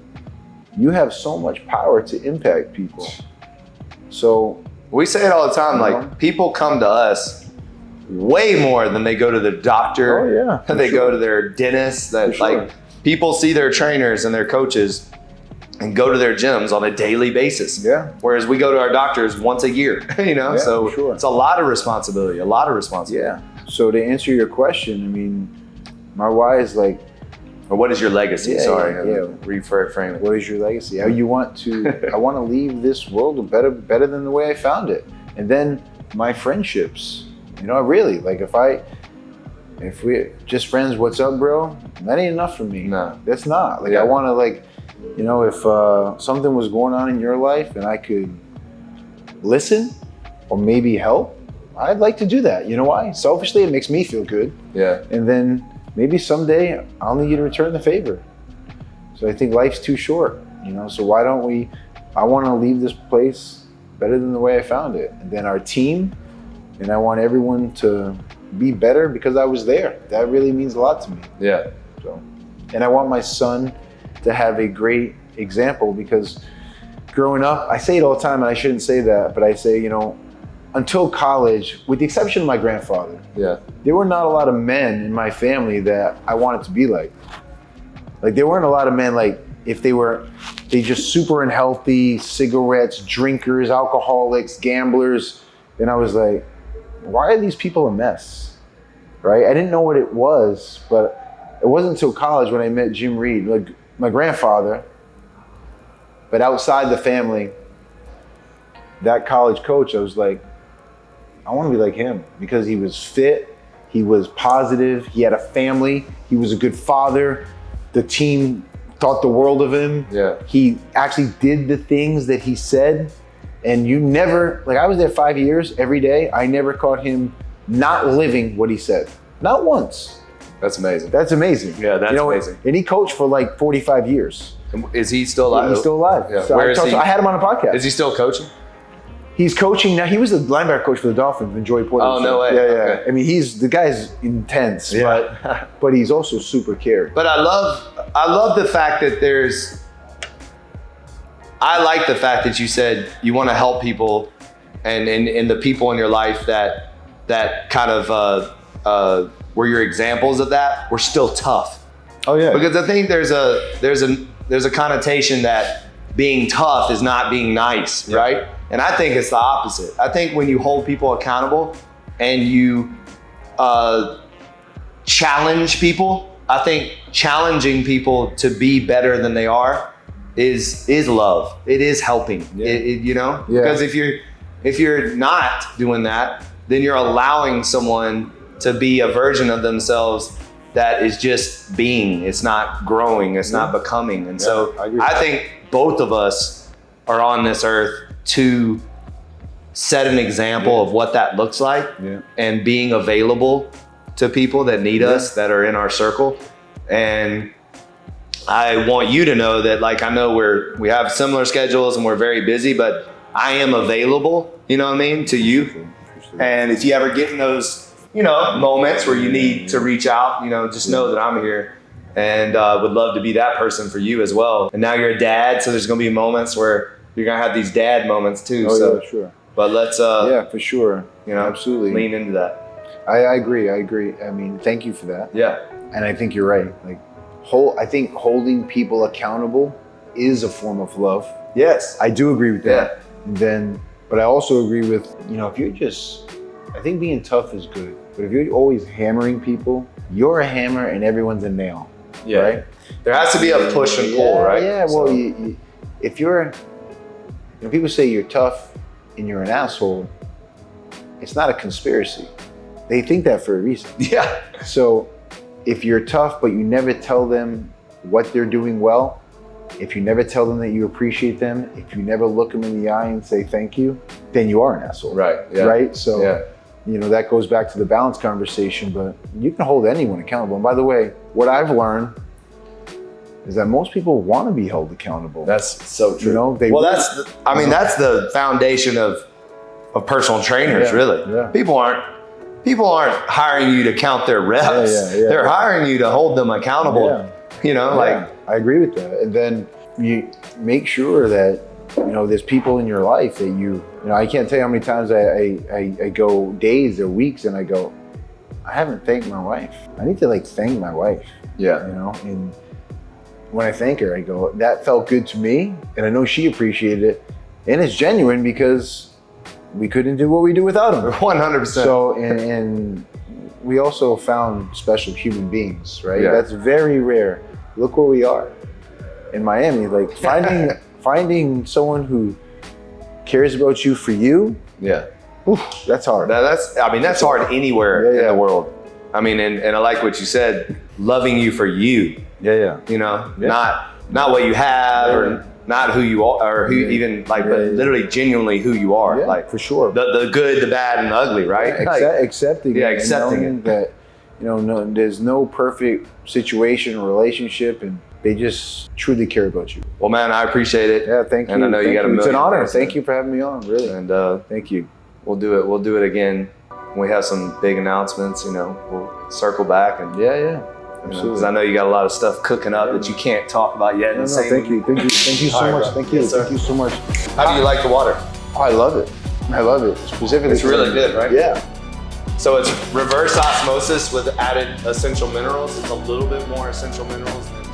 [SPEAKER 2] you have so much power to impact people. So
[SPEAKER 1] we say it all the time, like people come to us way more than they go to the doctor.
[SPEAKER 2] Oh yeah.
[SPEAKER 1] Than they go to their dentist. That
[SPEAKER 2] sure.
[SPEAKER 1] like people see their trainers and their coaches and go to their gyms on a daily basis.
[SPEAKER 2] Yeah.
[SPEAKER 1] Whereas we go to our doctors once a year,
[SPEAKER 2] Yeah,
[SPEAKER 1] so
[SPEAKER 2] sure.
[SPEAKER 1] It's a lot of responsibility,
[SPEAKER 2] Yeah. So to answer your question, I mean, my why is like,
[SPEAKER 1] or what is your legacy?
[SPEAKER 2] Yeah,
[SPEAKER 1] Sorry,
[SPEAKER 2] yeah.
[SPEAKER 1] reframe it.
[SPEAKER 2] What is your legacy? How you want to, I want to leave this world better than the way I found it. And then my friendships, really, like if we just friends, what's up, bro? That ain't enough for me.
[SPEAKER 1] No.
[SPEAKER 2] That's not. Like I want to if something was going on in your life and I could listen or maybe help, I'd like to do that. You know why? Selfishly, it makes me feel good.
[SPEAKER 1] Yeah.
[SPEAKER 2] And then maybe someday I'll need you to return the favor. So I think life's too short, so why don't I want to leave this place better than the way I found it. And then our team, and I want everyone to be better because I was there. That really means a lot to me.
[SPEAKER 1] Yeah.
[SPEAKER 2] So, and I want my son to have a great example because growing up, I say it all the time and I shouldn't say that, but I say, until college, with the exception of my grandfather, there were not a lot of men in my family that I wanted to be like. Like there weren't a lot of men like if they just super unhealthy, cigarettes, drinkers, alcoholics, gamblers. And I was like, why are these people a mess? Right? I didn't know what it was, but it wasn't until college when I met Jim Reed, like my grandfather, but outside the family, that college coach, I was like, I want to be like him because he was fit, he was positive, he had a family, he was a good father, the team thought the world of him.
[SPEAKER 1] Yeah.
[SPEAKER 2] He actually did the things that he said. And you never, like I was there 5 years, every day, I never caught him not living what he said. Not once.
[SPEAKER 1] That's amazing.
[SPEAKER 2] That's amazing.
[SPEAKER 1] Yeah, that's amazing.
[SPEAKER 2] And he coached for like 45 years.
[SPEAKER 1] Is he still alive?
[SPEAKER 2] Yeah, he's still alive.
[SPEAKER 1] Yeah.
[SPEAKER 2] So I had him on a podcast.
[SPEAKER 1] Is he still coaching?
[SPEAKER 2] He's coaching now. He was the linebacker coach for the Dolphins when Joey Porter.
[SPEAKER 1] Oh, no way.
[SPEAKER 2] Yeah,
[SPEAKER 1] Okay.
[SPEAKER 2] I mean, the guy's intense, but he's also super caring.
[SPEAKER 1] But I love the fact that I like the fact that you said you want to help people and the people in your life that kind of were your examples of that were still tough.
[SPEAKER 2] Oh yeah.
[SPEAKER 1] Because I think there's a connotation that being tough is not being nice, right? And I think it's the opposite. I think when you hold people accountable and you challenge people, I think challenging people to be better than they are is love. It is helping.
[SPEAKER 2] Yeah.
[SPEAKER 1] You know,
[SPEAKER 2] Yeah.
[SPEAKER 1] because if you're not doing that, then you're allowing someone to be a version of themselves that is just being. It's not growing. It's not becoming. And so I think both of us are on this earth to set an example of what that looks like, and being available to people that need us, that are in our circle. And I want you to know that, like, I know we have similar schedules and we're very busy, but I am available, you know what I mean, to you. And if you ever get in those, you know, moments where you need to reach out, you know, just know that I'm here, and would love to be that person for you as well. And now you're a dad, so there's gonna be moments where you're gonna have these dad moments too.
[SPEAKER 2] Oh, yeah, sure.
[SPEAKER 1] But let's
[SPEAKER 2] yeah, for sure.
[SPEAKER 1] You know,
[SPEAKER 2] absolutely
[SPEAKER 1] lean into that.
[SPEAKER 2] I agree. I mean, thank you for that.
[SPEAKER 1] Yeah.
[SPEAKER 2] And I think you're right. Like, I think holding people accountable is a form of love.
[SPEAKER 1] Yes.
[SPEAKER 2] I do agree with that. But I also agree with, you know, if you're just, I think being tough is good. But if you're always hammering people, you're a hammer and everyone's a nail.
[SPEAKER 1] Yeah. Right? There has to be a push and pull, right?
[SPEAKER 2] Yeah. Well, if you're, you know, people say you're tough and you're an asshole, it's not a conspiracy. They think that for a reason.
[SPEAKER 1] Yeah.
[SPEAKER 2] So if you're tough, but you never tell them what they're doing well, if you never tell them that you appreciate them, if you never look them in the eye and say thank you, then you are an asshole.
[SPEAKER 1] Right. Yeah.
[SPEAKER 2] Right? So, you know, that goes back to the balance conversation, but you can hold anyone accountable. And by the way, what I've learned is that most people want to be held accountable.
[SPEAKER 1] That's so true.
[SPEAKER 2] You know,
[SPEAKER 1] that's the foundation of personal trainers, really.
[SPEAKER 2] Yeah.
[SPEAKER 1] People aren't hiring you to count their reps. They're hiring you to hold them accountable.
[SPEAKER 2] Yeah.
[SPEAKER 1] You know, like,
[SPEAKER 2] I agree with that. And then you make sure that, you know, there's people in your life that you know, I can't tell you how many times I go days or weeks and I go, I haven't thanked my wife. I need to, like, thank my wife.
[SPEAKER 1] Yeah.
[SPEAKER 2] You know, and when I thank her, I go, that felt good to me. And I know she appreciated it. And it's genuine because we couldn't do what we do without him.
[SPEAKER 1] 100%.
[SPEAKER 2] So, and we also found special human beings, right?
[SPEAKER 1] Yeah.
[SPEAKER 2] That's very rare. Look where we are in Miami. Like, finding someone who cares about you for you.
[SPEAKER 1] Yeah.
[SPEAKER 2] Oof, that's hard.
[SPEAKER 1] That's hard anywhere in the world. I mean, and I like what you said, loving you for you.
[SPEAKER 2] Yeah.
[SPEAKER 1] You know, not what you have or not who you are, or who even, like, but literally genuinely who you are.
[SPEAKER 2] Yeah,
[SPEAKER 1] like,
[SPEAKER 2] for sure.
[SPEAKER 1] The good, the bad, and the ugly, right?
[SPEAKER 2] Accepting it.
[SPEAKER 1] Accepting
[SPEAKER 2] it. That, you know, there's no perfect situation or relationship, and they just truly care about you.
[SPEAKER 1] Well, man, I appreciate it.
[SPEAKER 2] Yeah, thank you.
[SPEAKER 1] And I know you got a million.
[SPEAKER 2] It's an honor.
[SPEAKER 1] Things.
[SPEAKER 2] Thank you for having me on, really.
[SPEAKER 1] And
[SPEAKER 2] thank you.
[SPEAKER 1] We'll do it. We'll do it again. When we have some big announcements, you know, we'll circle back and
[SPEAKER 2] Absolutely.
[SPEAKER 1] Because I know you got a lot of stuff cooking up that you can't talk about yet.
[SPEAKER 2] Thank you so much. Thank you so much.
[SPEAKER 1] How do you like the water?
[SPEAKER 2] Oh, I love it. Specifically,
[SPEAKER 1] it's really good, right?
[SPEAKER 2] Yeah.
[SPEAKER 1] So it's reverse osmosis with added essential minerals. It's a little bit more essential minerals than